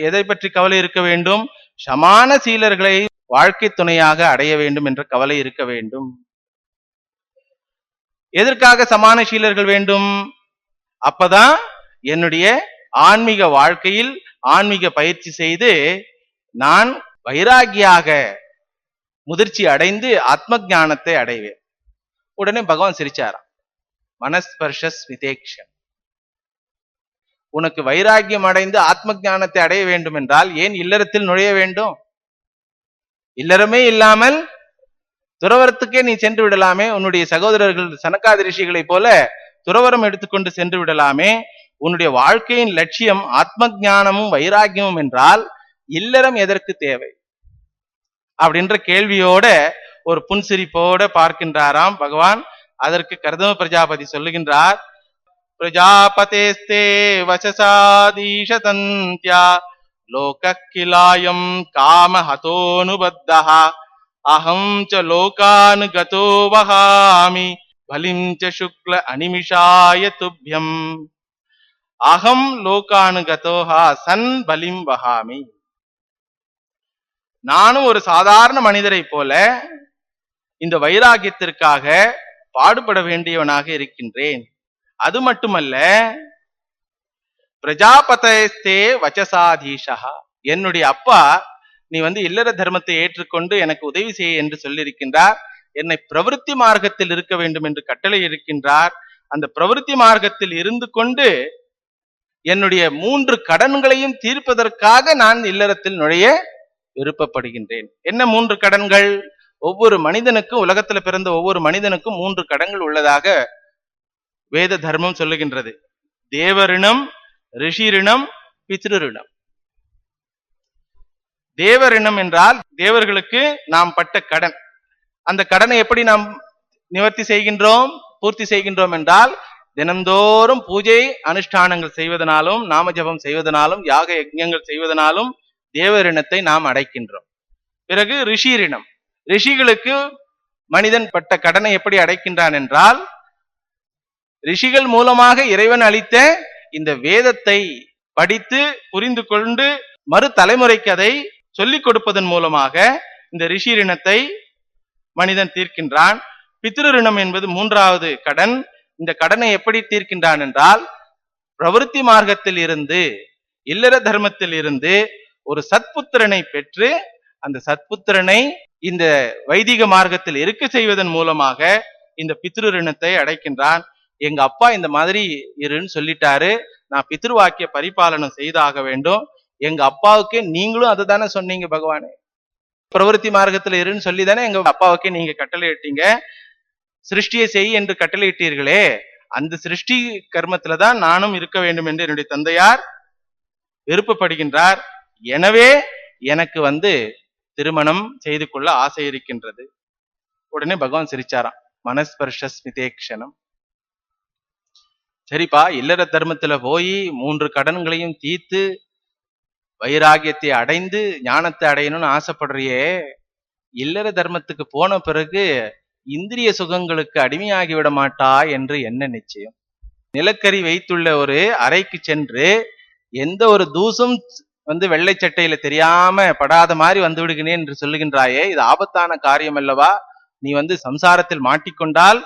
எதை பற்றி கவலை இருக்க வேண்டும்? சமான சீலர்களை வாழ்க்கை துணையாக அடைய வேண்டும் என்ற கவலை இருக்க வேண்டும். எதற்காக சமான சீலர்கள் வேண்டும்? அப்பதான் என்னுடைய ஆன்மீக வாழ்க்கையில் ஆன்மீக பயிற்சி செய்து நான் வைராகியாக முதிர்ச்சி அடைந்து ஆத்ம ஞானத்தை அடைவேன். உடனே பகவான் சிரிச்சாராம், மனஸ்பர்ஷஸ் விதேக்ஷன். உனக்கு வைராகியம் அடைந்து ஆத்ம ஞானத்தை அடைய வேண்டும் என்றால் ஏன் இல்லறத்தில் நுழைய வேண்டும்? இல்லறமே இல்லாமல் துறவரத்துக்கே நீ சென்று விடலாமே. உன்னுடைய சகோதரர்கள் சனகாதி ரிஷிகளை போல துறவரம் எடுத்துக்கொண்டு சென்று விடலாமே. உன்னுடைய வாழ்க்கையின் லட்சியம் ஆத்ம ஞானமும் வைராகியமும் என்றால் இல்லறம் எதற்கு தேவை? அப்படின்ற கேள்வியோட ஒரு புன்சிரிப்போட பார்க்கின்றாராம் பகவான். அதற்கு கர்தம பிரஜாபதி சொல்லுகின்றார், பிரஜாபதேஸ்தே வசசாதீஷதந்த்யா லோகக்கிலாயம் காமஹதோனுபத்தஹ அஹம் ச லோகானுகதோ வஹாமி பலிம் ச சுக்ல அனிமிஷாய துப்யம் அகம் லோகானுகதோஹா சன் பலிம் வஹாமி. நானும் ஒரு சாதாரண மனிதரை போல இந்த வைராகியத்திற்காக பாடுபட வேண்டியவனாக இருக்கின்றேன். அது மட்டுமல்ல, பிரஜாபதேஸ்தே வச்சசாதீஷா, என்னுடைய அப்பா நீ இல்லற தர்மத்தை ஏற்றுக்கொண்டு எனக்கு உதவி செய்ய என்று சொல்லியிருக்கின்றார். என்னை பிரவிற்த்தி மார்க்கத்தில் இருக்க வேண்டும் என்று கட்டளை இருக்கின்றார். அந்த பிரவிற்த்தி மார்க்கத்தில் இருந்து கொண்டு என்னுடைய 3 கடன்களையும் தீர்ப்பதற்காக நான் இல்லறத்தில் நுழைய விருப்பப்படுகின்றேன். என்ன 3 கடன்கள்? ஒவ்வொரு மனிதனுக்கும், உலகத்துல பிறந்த ஒவ்வொரு மனிதனுக்கும் 3 கடன்கள் உள்ளதாக வேத தர்மம் சொல்லுகின்றது. தேவரிணம், ரிஷிரிணம், பித்ருரிணம். தேவரிணம் என்றால் தேவர்களுக்கு நாம் பட்ட கடன். அந்த கடனை எப்படி நாம் நிவர்த்தி செய்கின்றோம், பூர்த்தி செய்கின்றோம் என்றால் தினந்தோறும் பூஜை அனுஷ்டானங்கள் செய்வதனாலும், நாம ஜபம் செய்வதனாலும், யாக யஜ்ஞங்கள் செய்வதனாலும் தேவரிணத்தை நாம் அடைக்கின்றோம். பிறகு ரிஷிரிணம். ரிஷிகளுக்கு மனிதன் பட்ட கடனை எப்படி அடைக்கின்றான் என்றால், ரிஷிகள் மூலமாக இறைவன் அளித்த இந்த வேதத்தை படித்து புரிந்து கொண்டு மறு தலைமுறைக்கு அதை சொல்லிக் கொடுப்பதன் மூலமாக இந்த ரிஷிரிணத்தை மனிதன் தீர்க்கின்றான். பித்ருரிணம் என்பது 3வது கடன். இந்த கடனை எப்படி தீர்க்கின்றான் என்றால், பிரவிற்த்தி மார்க்கத்தில் இருந்து, இல்லற தர்மத்தில் இருந்து ஒரு சத்புத்திரனை பெற்று அந்த சத்புத்திரனை இந்த வைதிக மார்க்கத்தில் இருக்க செய்வதன் மூலமாக இந்த பித்ருரிணத்தை அடைக்கின்றான். எங்க அப்பா இந்த மாதிரி இருன்னு சொல்லிட்டாரு, நான் பித்ருவாக்கிய பரிபாலனம் செய்தாக வேண்டும். எங்க அப்பாவுக்கே நீங்களும் அதுதானே சொன்னீங்க பகவானே, பிரவிற்த்தி மார்க்கத்தில் இருன்னு சொல்லி தானே எங்க அப்பாவுக்கே நீங்க கட்டளை இட்டீங்க. சிருஷ்டியை செய் என்று கட்டளை இட்டீர்களே, அந்த சிருஷ்டி கர்மத்தில்தான் நானும் இருக்க வேண்டும் என்று என்னுடைய தந்தையார் விருப்பப்படுகின்றார். எனவே எனக்கு திருமணம் செய்து கொள்ள ஆசை இருக்கின்றது. உடனே பகவான் சிரிச்சாராம், மனஸ்பர்ஷஸ்மிதேக்ஷணம். சரிப்பா, இல்லற தர்மத்துல போய் 3 கடன்களையும் தீர்த்து வைராகியத்தை அடைந்து ஞானத்தை அடையணும்னு ஆசைப்படுறியே, இல்லற தர்மத்துக்கு போன பிறகு இந்திரிய சுகங்களுக்கு அடிமையாகி விட மாட்டா என்று என்ன நிச்சயம்? நிலக்கரி வைத்துள்ள ஒரு அறைக்கு சென்று எந்த ஒரு தூசும் வெள்ளை சட்டையில தெரியாம படாத மாதிரி வந்து விடுகிறேன் என்று சொல்லுகின்றாயே, இது ஆபத்தான காரியம் அல்லவா? நீ சம்சாரத்தில் மாட்டிக்கொண்டால்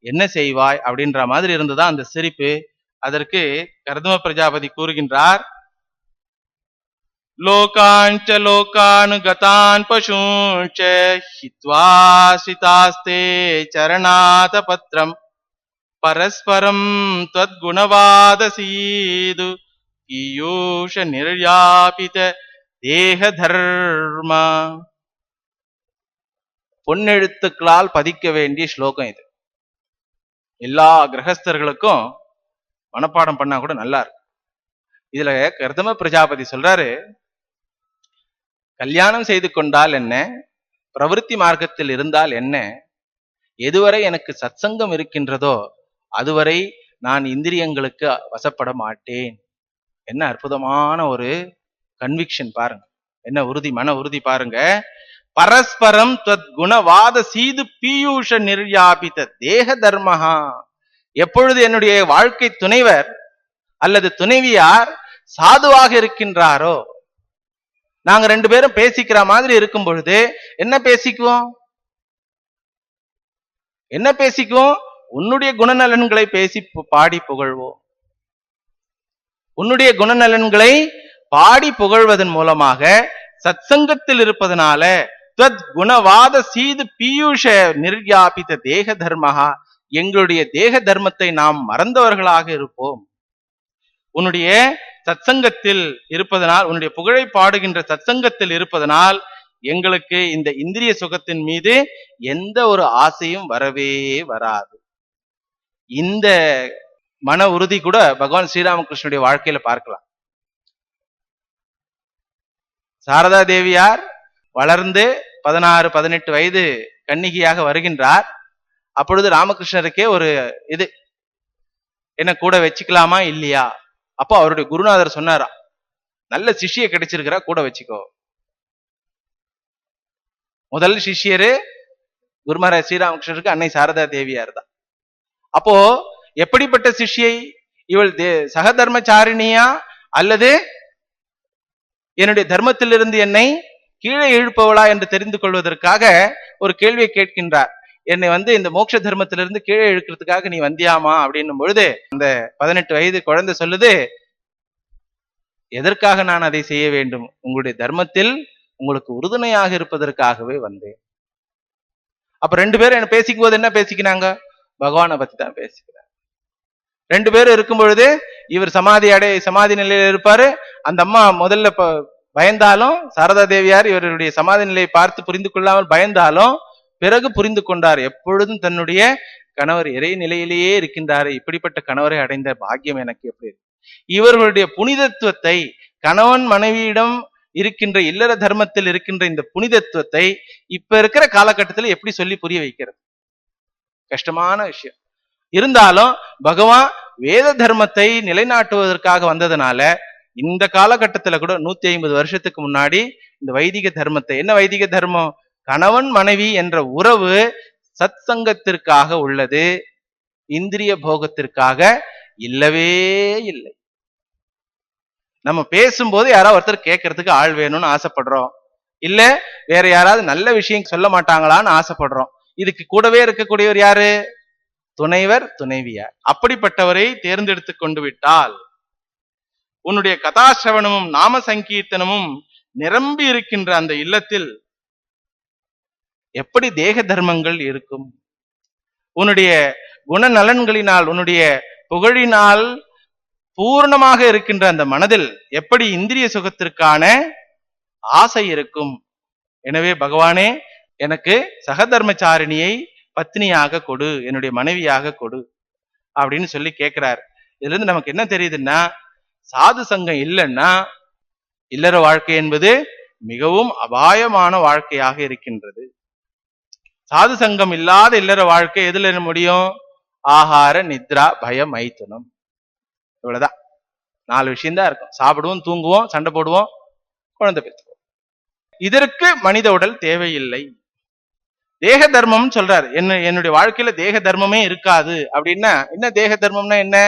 என்ன செய்வாய் அப்படின்ற மாதிரி இருந்ததா அந்த சிரிப்பு. அதற்கு கர்தம பிரஜாபதி கூறுகின்றார், லோகாஞ்ச லோகானுகதான் பசூஞ்ச ஹித்வா சிதாஸ்தே சரணாத பத்ரம் பரஸ்பரம் தத்குணவாதசீது ஈயூஷ நிர்யாபித தேக தர்மா. பொன்னெழுத்துக்களால் பதிக்க வேண்டிய ஸ்லோகம் இது. எல்லா கிரகஸ்தர்களுக்கும் மனப்பாடம் பண்ணா கூட நல்லா இருக்கும். இதுல கர்தம பிரஜாபதி சொல்றாரு, கல்யாணம் செய்து கொண்டால் என்ன, பிரவிற்த்தி மார்க்கத்தில் இருந்தால் என்ன, எதுவரை எனக்கு சத்சங்கம் இருக்கின்றதோ அதுவரை நான் இந்திரியங்களுக்கு வசப்பட மாட்டேன். என்ன அற்புதமான ஒரு கன்விக்ஷன் பாருங்க, என்ன உறுதி, மன உறுதி பாருங்க. பரஸ்பரம் தத் குணவாத சீது பீயூஷ நிர்யாபித தேக தர்மஹா. எப்பொழுது என்னுடைய வாழ்க்கை துணைவர் அல்லது துணைவியார் சாதுவாக இருக்கின்றாரோ, நாங்க ரெண்டு பேரும் பேசிக்கிற மாதிரி இருக்கும் பொழுது என்ன பேசிக்குவோம், என்ன பேசிக்குவோம், உன்னுடைய குணநலன்களை பேசி பாடி புகழ்வோம். உன்னுடைய குணநலன்களை பாடி புகழ்வதன் மூலமாக சத்சங்கத்தில் இருப்பதனால தத் குணவாத சீது பீயூஷ நிர்யாபித தேக தர்மஹா, எங்களுடைய தேக தர்மத்தை நாம் மறந்தவர்களாக இருப்போம். உன்னுடைய சத்சங்கத்தில் இருப்பதனால், உன்னுடைய புகழை பாடுகின்ற சத்சங்கத்தில் இருப்பதனால் எங்களுக்கு இந்த இந்திரிய சுகத்தின் மீது எந்த ஒரு ஆசையும் வரவே வராது. இந்த மன உறுதி கூட பகவான் ஸ்ரீராமகிருஷ்ணனுடைய வாழ்க்கையில பார்க்கலாம். சாரதா தேவியார் வளர்ந்து 16-18 வயது கன்னிகையாக வருகின்றார். அப்பொழுது ராமகிருஷ்ணருக்கே ஒரு இது, என்ன கூட வச்சுக்கலாமா இல்லையா. அப்போ அவருடைய குருநாதர் சொன்னாரா, நல்ல சிஷ்ய கிடைச்சிருக்கிறா, கூட வச்சுக்கோ. முதல் சிஷ்யரு குருமஹாராஜ் ஸ்ரீராமகிருஷ்ணருக்கு அன்னை சாரதா தேவியார் தான். அப்போ எப்படிப்பட்ட சிஷ்யை இவள், சகதர்மச்சாரிணியா அல்லது என்னுடைய தர்மத்திலிருந்து என்னை கீழே இழுப்பவளா என்று தெரிந்து கொள்வதற்காக ஒரு கேள்வியை கேட்கின்றார். என்னை இந்த மோட்ச தர்மத்திலிருந்து கீழே இழுக்கிறதுக்காக நீ வந்தியாமா அப்படின்னும் பொழுது அந்த 18 வயது குழந்தை சொல்லுது, எதற்காக நான் அதை செய்ய வேண்டும், உங்களுடைய தர்மத்தில் உங்களுக்கு உறுதுணையாக இருப்பதற்காகவே வந்தேன். அப்ப ரெண்டு பேரும் என்ன பேசிக்கும் போது என்ன பேசிக்கினாங்க, பகவானை பத்தி தான் பேசிக்கிறார். ரெண்டு பேரும் இருக்கும் பொழுது இவர் சமாதி நிலையில இருப்பாரு. அந்த அம்மா முதல்ல பயந்தாலும், சாரதா தேவியார் இவருடைய சமாதி நிலையை பார்த்து புரிந்து கொள்ளாமல் பயந்தாலும் பிறகு புரிந்து கொண்டார், எப்பொழுதும் தன்னுடைய கணவர் இறை நிலையிலேயே இருக்கின்றாரு, இப்படிப்பட்ட கணவரை அடைந்த பாக்கியம் எனக்கு எப்படி இருக்கு. இவர்களுடைய புனிதத்துவத்தை, கணவன் மனைவியிடம் இருக்கின்ற இல்லற தர்மத்தில் இருக்கின்ற இந்த புனிதத்துவத்தை இப்ப இருக்கிற காலகட்டத்தில் எப்படி சொல்லி புரிய வைக்கிறது, கஷ்டமான விஷயம். இருந்தாலும் பகவான் வேத தர்மத்தை நிலைநாட்டுவதற்காக வந்ததுனால இந்த காலகட்டத்துல கூட 150 வருஷத்துக்கு முன்னாடி இந்த வைதிக தர்மத்தை, என்ன வைதிக தர்மம், கணவன் மனைவி என்ற உறவு சத் சங்கத்திற்காக உள்ளது, இந்திரிய போகத்திற்காக இல்லவே இல்லை. நம்ம பேசும்போது யாராவது ஒருத்தர் கேட்கறதுக்கு ஆள் வேணும்னு ஆசைப்படுறோம், இல்ல வேற யாராவது நல்ல விஷயம் சொல்ல மாட்டாங்களான்னு ஆசைப்படுறோம். இதுக்கு கூடவே இருக்கக்கூடியவர் யாரு, துணைவர் துணைவியார். அப்படிப்பட்டவரை தேர்ந்தெடுத்து கொண்டு விட்டால் உன்னுடைய கதாசிரவணமும் நாம சங்கீர்த்தனமும் நிரம்பி இருக்கின்ற அந்த இல்லத்தில் எப்படி தேக தர்மங்கள் இருக்கும், உன்னுடைய குணநலன்களினால் உன்னுடைய புகழினால் பூர்ணமாக இருக்கின்ற அந்த மனதில் எப்படி இந்திரிய சுகத்திற்கான ஆசை இருக்கும். எனவே பகவானே, எனக்கு சகதர்மச்சாரிணியை பத்னியாக கொடு, என்னுடைய மனைவியாக கொடு அப்படின்னு சொல்லி கேட்கிறார். இதுல இருந்து நமக்கு என்ன தெரியுதுன்னா, சாது சங்கம் இல்லைன்னா இல்லற வாழ்க்கை என்பது மிகவும் அபாயமான வாழ்க்கையாக இருக்கின்றது. சாது சங்கம் இல்லாத இல்லற வாழ்க்கை எதுல முடியும், ஆகார நித்ரா பய மைதுனம், இவ்வளவுதான். 4 விஷயம்தான் இருக்கும். சாப்பிடுவோம், தூங்குவோம், சண்டை போடுவோம், குழந்தை பெற்றுவோம். இதற்கு மனித உடல் தேவையில்லை. தேக தர்மம் சொல்றாரு, என்னுடைய வாழ்க்கையில தேக தர்மமே இருக்காது அப்படின்னா என்ன, தேக தர்மம்னா என்ன,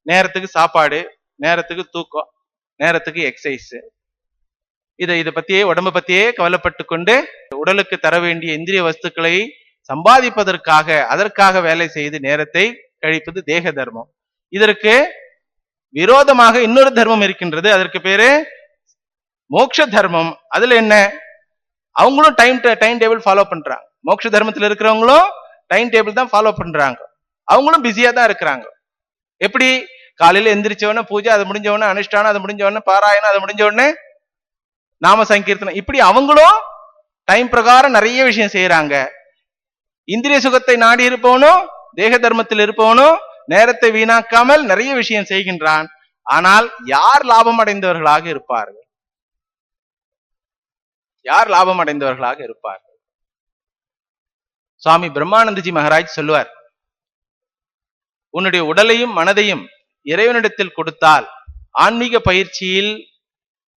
நேரத்துக்கு சாப்பாடு, நேரத்துக்கு தூக்கம், நேரத்துக்கு எக்ஸசைஸ், இதை பத்தியே உடம்பை பத்தியே கவலைப்பட்டு கொண்டு உடலுக்கு தர வேண்டிய இந்திரிய வஸ்துக்களை சம்பாதிப்பதற்காக அதற்காக வேலை செய்து நேரத்தை கழிப்பது தேக தர்மம். இதற்கு விரோதமாக இன்னொரு தர்மம் இருக்கின்றது, அதற்கு பேரு மோட்ச தர்மம். அதுல என்ன, அவங்களும் டைம் டேபிள் ஃபாலோ பண்றாங்க. மோட்ச தர்மத்தில் இருக்கிறவங்களும் டைம் டேபிள் தான் ஃபாலோ பண்றாங்க, அவங்களும் பிஸியா தான் இருக்கிறாங்க. எப்படி, காலையில எந்திரிச்சவொடனே பூஜை, அது முடிஞ்சவொடனே அனுஷ்டானம், அது முடிஞ்சவொடனே பாராயணம், அது முடிஞ்சவொடனே நாம சங்கீர்த்தனம், இப்படி அவங்களும் டைம் பிரகாரம் நிறைய விஷயம் செய்யறாங்க. இந்திரிய சுகத்தை நாடி இருப்பவனும் தேக தர்மத்தில் இருப்பவனும் நேரத்தை வீணாக்காமல் நிறைய விஷயம் செய்கின்றான். ஆனால் யார் லாபம் அடைந்தவர்களாக இருப்பார்கள்? யார் லாபம் அடைந்தவர்களாக இருப்பார்கள்? சுவாமி பிரம்மானந்தஜி மகாராஜ் சொல்லுவார், உன்னுடைய உடலையும் மனதையும் இறைவனிடத்தில் கொடுத்தால், ஆன்மீக பயிற்சியில்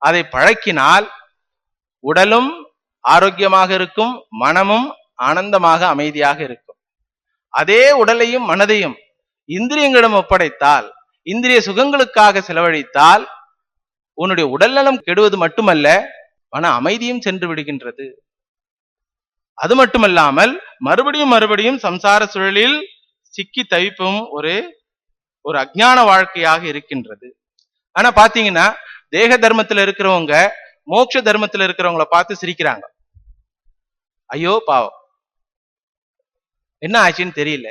அதை பழக்கினால் உடலும் ஆரோக்கியமாக இருக்கும், மனமும் ஆனந்தமாக அமைதியாக இருக்கும். அதே உடலையும் மனதையும் இந்திரியங்களிடம் ஒப்படைத்தால், இந்திரிய சுகங்களுக்காக செலவழித்தால் உன்னுடைய உடல் நலம் கெடுவது மட்டுமல்ல, மன அமைதியும் சென்று விடுகின்றது. அது மட்டுமல்லாமல் மறுபடியும் சம்சார சூழலில் சிக்கி தவிப்பும் ஒரு அஞ்ஞான வாழ்க்கையாக இருக்கின்றது. ஆனா பாத்தீங்கன்னா தேக தர்மத்துல இருக்கிறவங்க மோட்ச தர்மத்துல இருக்கிறவங்கள பார்த்து சிரிக்கிறாங்க. ஐயோ பாவம், என்ன ஆச்சுன்னு தெரியல,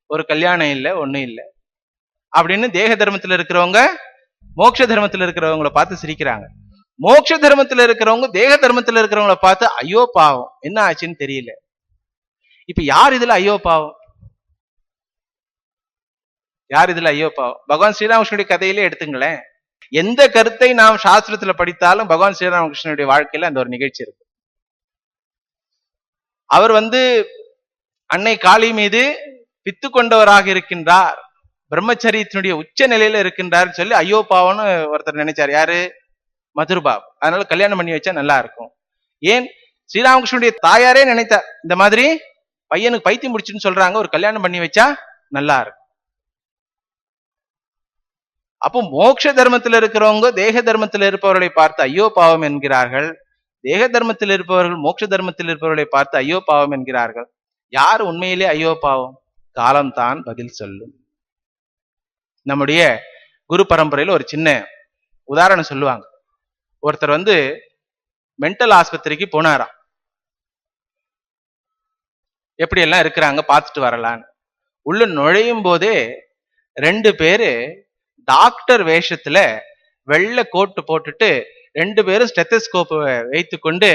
ஒரு கல்யாணம் இல்லை, ஒண்ணும் இல்லை அப்படின்னு தேக தர்மத்துல இருக்கிறவங்க மோட்ச தர்மத்துல இருக்கிறவங்கள பார்த்து சிரிக்கிறாங்க. மோட்ச தர்மத்துல இருக்கிறவங்க தேக தர்மத்துல இருக்கிறவங்கள பார்த்து ஐயோ பாவம், என்ன ஆச்சுன்னு தெரியல. இப்ப யார் இதுல ஐயோ பாவம்? யார் இதுல ஐயோ பாவம்? பகவான் ஸ்ரீராமகிருஷ்ணனுடைய கதையிலே எடுத்துங்களேன். எந்த கருத்தை நாம் சாஸ்திரத்துல படித்தாலும் பகவான் ஸ்ரீராமகிருஷ்ணனுடைய வாழ்க்கையில அந்த ஒரு நிகழ்ச்சி இருக்கு. அவர் அன்னை காளி மீது பித்து கொண்டவராக இருக்கின்றார், பிரம்மச்சரியத்தினுடைய உச்ச நிலையில இருக்கின்றார் சொல்லி ஐயோ பாவம்னு ஒருத்தர் நினைச்சார். யாரு? மதுர்பாபு. அதனால கல்யாணம் பண்ணி வச்சா நல்லா இருக்கும். ஏன்? ஸ்ரீராமகிருஷ்ணனுடைய தாயாரே நினைத்தார், இந்த மாதிரி பையனுக்கு பைத்தியம் முடிச்சுன்னு சொல்றாங்க, ஒரு கல்யாணம் பண்ணி வச்சா நல்லா இருக்கும். அப்போ மோட்ச தர்மத்தில் இருக்கிறவங்க தேக தர்மத்தில் இருப்பவர்களை பார்த்து ஐயோ பாவம் என்கிறார்கள், தேக தர்மத்தில் இருப்பவர்கள் மோட்ச தர்மத்தில் இருப்பவர்களை பார்த்து ஐயோ பாவம் என்கிறார்கள். யார் உண்மையிலே ஐயோ பாவம்? காலம்தான் பதில் சொல்லும். நம்முடைய குரு பரம்பரையில் ஒரு சின்ன உதாரணம் சொல்லுவாங்க. ஒருத்தர் மென்டல் ஆஸ்பத்திரிக்கு போனாராம். எப்படி எல்லாம் இருக்கிறாங்க பார்த்துட்டு வரலான்னு. உள்ள நுழையும் போதே 2 பேரு டாக்டர் வேஷத்துல வெள்ளை கோட்டு போட்டுட்டு 2 பேரும் ஸ்டெத்தஸ்கோப் வைத்து கொண்டு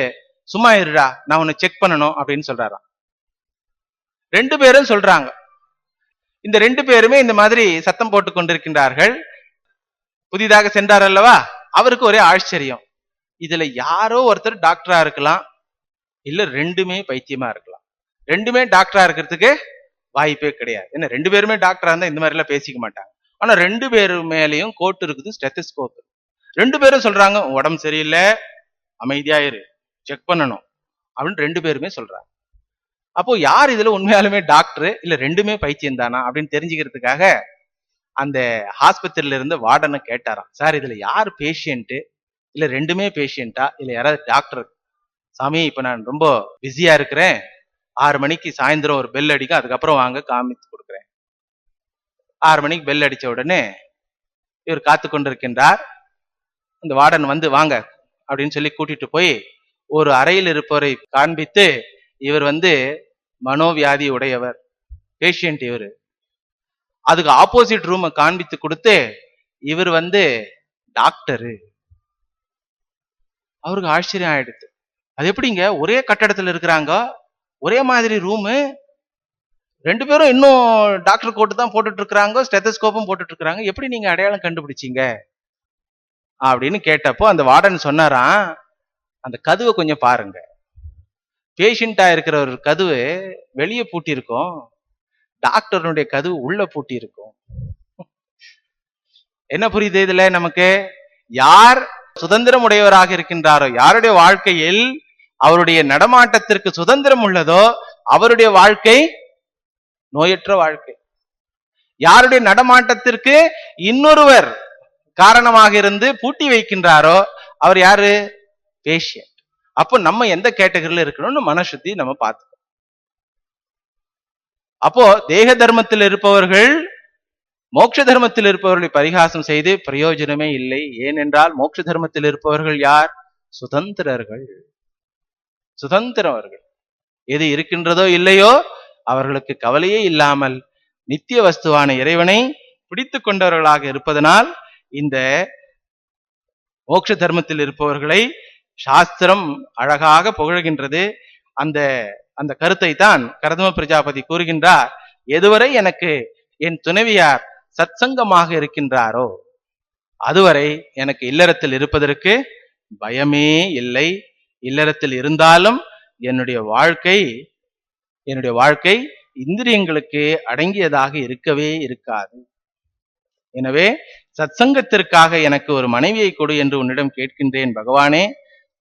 சும்மா இருடா நான் உன்னை செக் பண்ணணும் அப்படின்னு சொல்றாராம். 2 பேரும் சொல்றாங்க. இந்த 2 பேருமே இந்த மாதிரி சத்தம் போட்டு கொண்டிருக்கின்றார்கள். புதிதாக சென்றார் அல்லவா, அவருக்கு ஒரே ஆச்சரியம். இதுல யாரோ ஒருத்தர் டாக்டரா இருக்கலாம், இல்ல 2மே பைத்தியமா இருக்கலாம். 2மே டாக்டரா இருக்கிறதுக்கு வாய்ப்பே கிடையாது. என்ன 2 பேருமே டாக்டரா இருந்தா இந்த மாதிரி எல்லாம் பேசிக்க மாட்டாங்க. ஆனா 2 பேரு மேலேயும் கோட் இருக்குது, ஸ்டெத்தஸ்கோப். 2 பேரும் சொல்றாங்க உடம்பு சரியில்லை, அமைதியாயிரு, செக் பண்ணணும் அப்படின்னு 2 பேருமே சொல்றாங்க. அப்போ யார் இதுல உண்மையாலுமே டாக்டர், இல்ல 2மே பைத்தியம் தானா அப்படின்னு தெரிஞ்சுக்கிறதுக்காக அந்த ஆஸ்பத்திரியில இருந்து வார்டனை கேட்டாராம். சார் இதுல யார் பேஷியன்ட், இல்ல 2மே பேஷியன்ட்டா, இல்ல யாராவது டாக்டர்? சாமி இப்ப நான் ரொம்ப பிஸியா இருக்கிறேன், 6 மணிக்கு சாயந்தரம் ஒரு பெல் அடிக்கும், அதுக்கப்புறம் வாங்க காமித்து கொடுக்குறேன். 6 மணிக்கு பெல் அடிச்ச உடனே இவர் காத்து கொண்டிருக்கின்றார். இந்த வார்டன் வாங்க அப்படின்னு சொல்லி கூட்டிட்டு போய் ஒரு அறையில் இருப்பவரை காண்பித்து, இவர் மனோவியாதி உடையவர், பேஷியன்ட் இவரு. அதுக்கு ஆப்போசிட் ரூமை காண்பித்து கொடுத்து, இவர் டாக்டரு. அவருக்கு ஆச்சரியம் ஆயிடுது. அது எப்படிங்க ஒரே கட்டடத்துல இருக்கிறாங்க, ஒரே மாதிரி ரூமு, 2 பேரும் இன்னும் டாக்டர் கோட்டு தான் போட்டுட்டு இருக்கிறாங்க, ஸ்டெத்தஸ்கோப்பும் போட்டுட்டு இருக்கிறாங்க, எப்படி நீங்க அடையாளம் கண்டுபிடிச்சீங்க அப்படின்னு கேட்டப்போ அந்த வார்டன் சொன்னாராம், அந்த கதவை கொஞ்சம் பாருங்க, பேஷண்டா இருக்கிற ஒரு கதவு வெளியே பூட்டி இருக்கும், டாக்டருடைய கதவு உள்ள பூட்டி இருக்கும். என்ன புரியுது இதுல நமக்கு? யார் சுதந்திரம் உடையவராக இருக்கின்றாரோ, யாருடைய வாழ்க்கையில் அவருடைய நடமாட்டத்திற்கு சுதந்திரம் உள்ளதோ அவருடைய வாழ்க்கை நோயற்ற வாழ்க்கை. யாருடைய நடமாட்டத்திற்கு இன்னொருவர் காரணமாக இருந்து பூட்டி வைக்கின்றாரோ அவர் யாரு? பேஷியன்ட். அப்போ நம்ம எந்த கேட்டகரியில இருக்கணும்னு மனசுத்தி நம்ம பார்த்துக்கணும். அப்போ தேக தர்மத்தில் இருப்பவர்கள் மோட்ச தர்மத்தில் இருப்பவர்களை பரிகாசம் செய்து பிரயோஜனமே இல்லை. ஏனென்றால் மோட்ச தர்மத்தில் இருப்பவர்கள் யார்? சுதந்திரர்கள், சுதந்திரவர்கள். எது இருக்கின்றதோ இல்லையோ அவர்களுக்கு கவலையே இல்லாமல் நித்திய வஸ்துவான இறைவனை பிடித்து கொண்டவர்களாக இருப்பதனால் இந்த மோட்ச தர்மத்தில் இருப்பவர்களை சாஸ்திரம் அழகாக புகழ்கின்றது. அந்த கருத்தை தான் கரதம பிரஜாபதி கூறுகின்றார். எதுவரை எனக்கு என் துணைவியார் சத்சங்கமாக இருக்கின்றாரோ அதுவரை எனக்கு இல்லறத்தில் இருப்பதற்கு பயமே இல்லை. இல்லறத்தில் இருந்தாலும் என்னுடைய வாழ்க்கை இந்திரியங்களுக்கு அடங்கியதாக இருக்கவே இருக்காது. எனவே சத்சங்கத்திற்காக எனக்கு ஒரு மனைவியை கொடு என்று உன்னிடம் கேட்கின்றேன் பகவானே.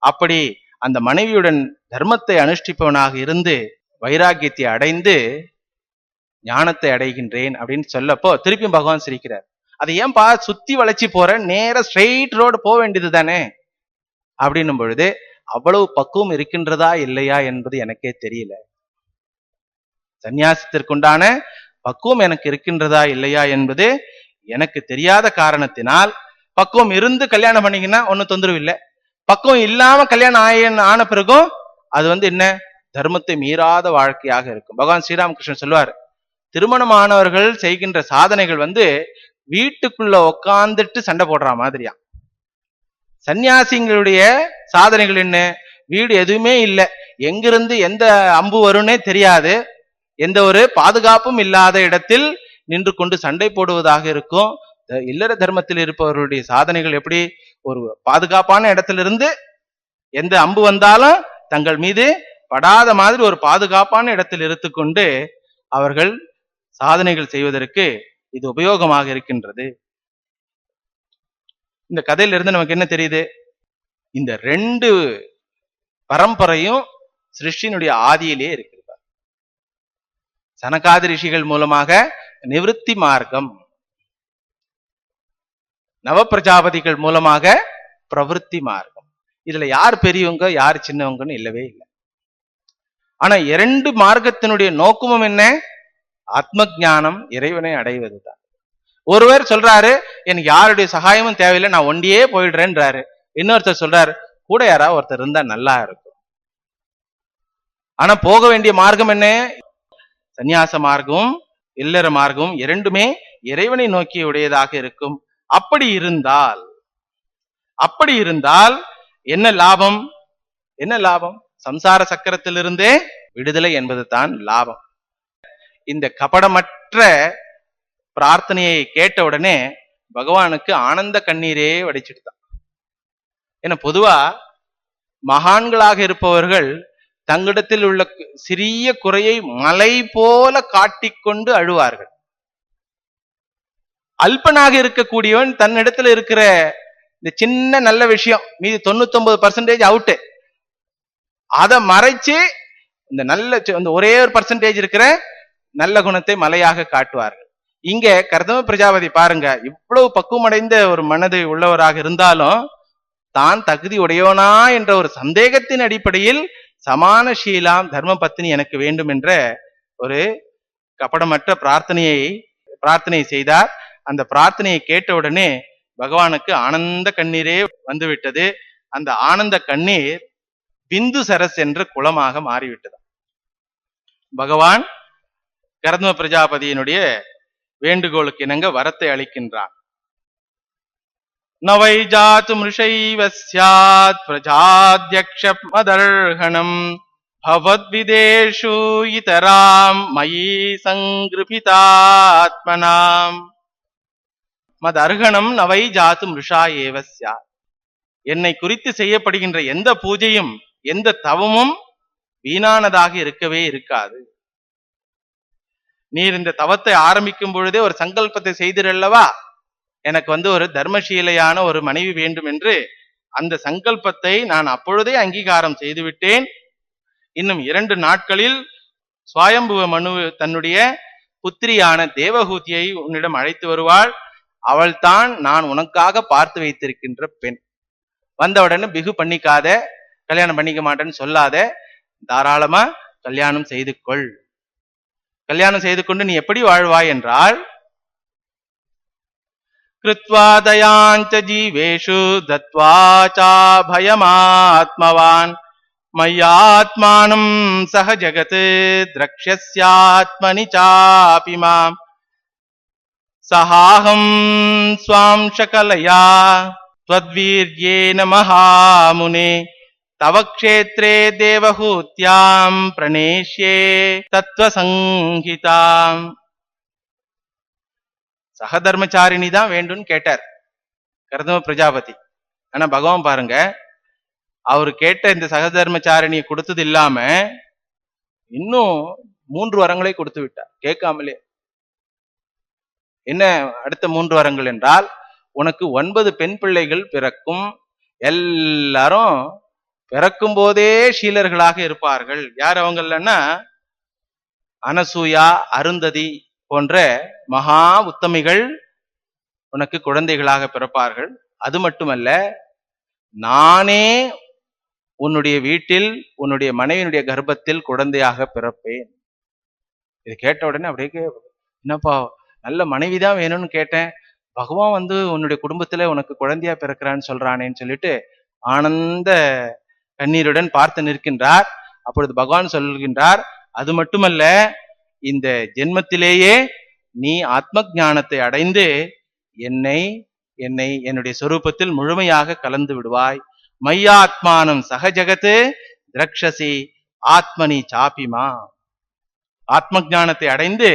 அப்படி அந்த மனைவியுடன் தர்மத்தை அனுஷ்டிப்பவனாக இருந்து வைராக்கியத்தை அடைந்து ஞானத்தை அடைகின்றேன் அப்படின்னு சொல்லப்போ திருப்பியும் பகவான் சிரிக்கிறார். அதை ஏன்பா சுத்தி வளைச்சி போற, நேர ஸ்ட்ரெயிட் ரோடு போக வேண்டியது தானே அப்படின்னும் பொழுது அவ்வளவு பக்குவம் இருக்கின்றதா இல்லையா என்பது எனக்கே தெரியல. சந்நியாசத்திற்குண்டான பக்குவம் எனக்கு இருக்கின்றதா இல்லையா என்பது எனக்கு தெரியாத காரணத்தினால், பக்குவம் இருந்து கல்யாணம் பண்ணீங்கன்னா ஒன்னும் தொந்தரவு இல்லை, பக்குவம் இல்லாம கல்யாணம் ஆன பிறகும் அது என்ன தர்மத்தை மீறாத வாழ்க்கையாக இருக்கும். பகவான் ஸ்ரீராமகிருஷ்ணன் சொல்லுவார், திருமணமானவர்கள் செய்கின்ற சாதனைகள் வீட்டுக்குள்ள உட்காந்துட்டு சண்டை போடுற மாதிரியா. சன்னியாசிங்களுடைய சாதனைகள் என்ன? வீடு எதுவுமே இல்லை, எங்கிருந்து எந்த அம்பு வரும்னே தெரியாது, எந்த ஒரு பாதுகாப்பும் இல்லாத இடத்தில் நின்று கொண்டு சண்டை போடுவதாக இருக்கும். இல்லற தர்மத்தில் இருப்பவர்களுடைய சாதனைகள் எப்படி? ஒரு பாதுகாப்பான இடத்திலிருந்து எந்த அம்பு வந்தாலும் தங்கள் மீது படாத மாதிரி ஒரு பாதுகாப்பான இடத்தில் இருந்துக்கொண்டு அவர்கள் சாதனைகள் செய்வதற்கு இது உபயோகமாக இருக்கின்றது. இந்த கதையிலிருந்து நமக்கு என்ன தெரியுது? இந்த 2 பரம்பரையும் சிருஷ்டியினுடைய ஆதியிலே இருக்கிறார். சனகாதி ரிஷிகள் மூலமாக நிவிருத்தி மார்க்கம், நவ பிரஜாபதிகள் மூலமாக பிரவிற்த்தி மார்க்கம். இதுல யார் பெரியவங்க யார் சின்னவங்கன்னு இல்லவே இல்லை. ஆனா 2 மார்க்கத்தினுடைய நோக்கமும் என்ன? ஆத்ம ஞானம், இறைவனை அடைவதுதான். ஒருவர் சொல்றாரு எனக்கு யாருடைய சகாயமும் தேவையில்லை, நான் ஒண்டியே போயிடுறேன்றாரு. இன்னொருத்தர் சொல்றாரு கூட யாராவது ஒருத்தர் இருந்தா நல்லா இருக்கும். ஆனா போக வேண்டிய மார்க்கம் என்ன? சந்நியாச மார்க்கமும் இல்லற மார்க்கமும் 2மே இறைவனை நோக்கி உடையதாக இருக்கும். அப்படி இருந்தால் என்ன லாபம்? சம்சார சக்கரத்திலிருந்தே விடுதலை என்பது தான் லாபம். இந்த கபடமற்ற பிரார்த்தனையை கேட்ட உடனே பகவானுக்கு ஆனந்த கண்ணீரே வடிச்சிட்டுதான். ஏன்னா பொதுவா மகான்களாக இருப்பவர்கள் தங்களிடத்தில் உள்ள சிறிய குறையை மலை போல காட்டிக்கொண்டு அழுவார்கள். அல்பனாக இருக்கக்கூடியவன் தன்னிடத்துல இருக்கிற இந்த சின்ன நல்ல விஷயம் மீது 99% அவுட்டு, அதை மறைச்சு இந்த நல்ல ஒரே ஒரு % இருக்கிற நல்ல குணத்தை மலையாக காட்டுவார்கள். இங்க கர்தம பிரஜாபதி பாருங்க, இவ்வளவு பக்குவமடைந்த ஒரு மனது உள்ளவராக இருந்தாலும் தான் தகுதி உடையவனா என்ற ஒரு சந்தேகத்தின் அடிப்படையில் சமான ஷீலாம் தர்ம பத்தினி எனக்கு வேண்டும் என்ற ஒரு கபடமற்ற பிரார்த்தனை செய்தார். அந்த பிரார்த்தனையை கேட்டவுடனே பகவானுக்கு ஆனந்த கண்ணீரே வந்துவிட்டது. அந்த ஆனந்த கண்ணீர் பிந்து சரஸ் என்ற குளமாக மாறிவிட்டது. பகவான் கர்தம பிரஜாபதியினுடைய வேண்டுகோளுக்கு இணங்க வரத்தை அளிக்கின்றான். நவை ஜாத்து மிருஷைவ ஸ்யாத் பிரஜாத்யக்ஷ மதர்ஹணம் பவத்விதேஷு இதராம் மயி சங்கிருபிதாத்மனாம். மதர்ஹணம் நவை ஜாத்து மிருஷா ஏவ ஸ்யாத். என்னை குறித்து செய்யப்படுகின்ற எந்த பூஜையும் எந்த தவமும் வீணானதாக இருக்கவே இருக்காது. நீர் இந்த தவத்தை ஆரம்பிக்கும் பொழுதே ஒரு சங்கல்பத்தை செய்திரல்லவா, எனக்கு ஒரு தர்மசீலையான ஒரு மனைவி வேண்டும் என்று. அந்த சங்கல்பத்தை நான் அப்பொழுதே அங்கீகாரம் செய்துவிட்டேன். இன்னும் 2 நாட்களில் சுவாயம்புவ மனு தன்னுடைய புத்திரியான தேவகூதியை உன்னிடம் அழைத்து வருவாள். அவள் தான் நான் உனக்காக பார்த்து வைத்திருக்கின்ற பெண். வந்தவுடனே பிகு பண்ணிக்காத, கல்யாணம் பண்ணிக்க மாட்டேன்னு சொல்லாத, தாராளமா கல்யாணம் செய்து கொள். கல்யாணம் செய்து கொண்டு நீ எப்படி வாழ்வாய் என்றால், கிருத்வாதயாஞ்ச ஜீவேஷு தத்வாச்சா பயமாத்மவான் மய்யாத்மானம் சஹ ஜகத் திரக்ஷ்யஸ்யாத்மனி சாபி மாம் சஹாஹம் ஸ்வாம் சகலயா த்வத்வீர்யேன மகாமுனே தவக்ஷேத்ரே தேவஹூத்யாம் பிரணேஷ்யே தத்துவசங்கிதாம். சகதர்மச்சாரிணி தான் வேண்டும்னு கேட்டார் கர்தம பிரஜாபதி. ஆனா பகவான் பாருங்க, அவரு கேட்ட இந்த சகதர்மச்சாரிணியை கொடுத்தது இல்லாம இன்னும் 3 வரங்களை கொடுத்து விட்டார் கேட்காமலே. என்ன அடுத்த 3 வரங்கள் என்றால், உனக்கு 9 பெண் பிள்ளைகள் பிறக்கும், எல்லாரும் பிறக்கும் போதே ஷீலர்களாக இருப்பார்கள். யார் அவங்கள்னா அனசூயா, அருந்ததி போன்ற மகா உத்தமிகள் உனக்கு குழந்தைகளாக பிறப்பார்கள். அது மட்டுமல்ல, நானே உன்னுடைய வீட்டில் உன்னுடைய மனைவியினுடைய கர்ப்பத்தில் குழந்தையாக பிறப்பேன். இது கேட்ட உடனே அப்படியே, என்னப்பா நல்ல மனைவிதான் வேணும்னு கேட்டேன், பகவான் வந்து உன்னுடைய குடும்பத்துல உனக்கு குழந்தையா பிறக்கிறான்னு சொல்றானேன்னு சொல்லிட்டு ஆனந்த கண்ணீருடன் பார்த்து நிற்கின்றார். அப்பொழுது பகவான் சொல்கின்றார், அது மட்டுமல்ல, இந்த ஜென்மத்திலேயே நீ ஆத்ம ஞானத்தை அடைந்து என்னுடைய சொரூபத்தில் முழுமையாக கலந்து விடுவாய். மையாத்மானம் சகஜகத்து திரக்ஷசி ஆத்மனி சாபிமா. ஆத்ம ஞானத்தை அடைந்து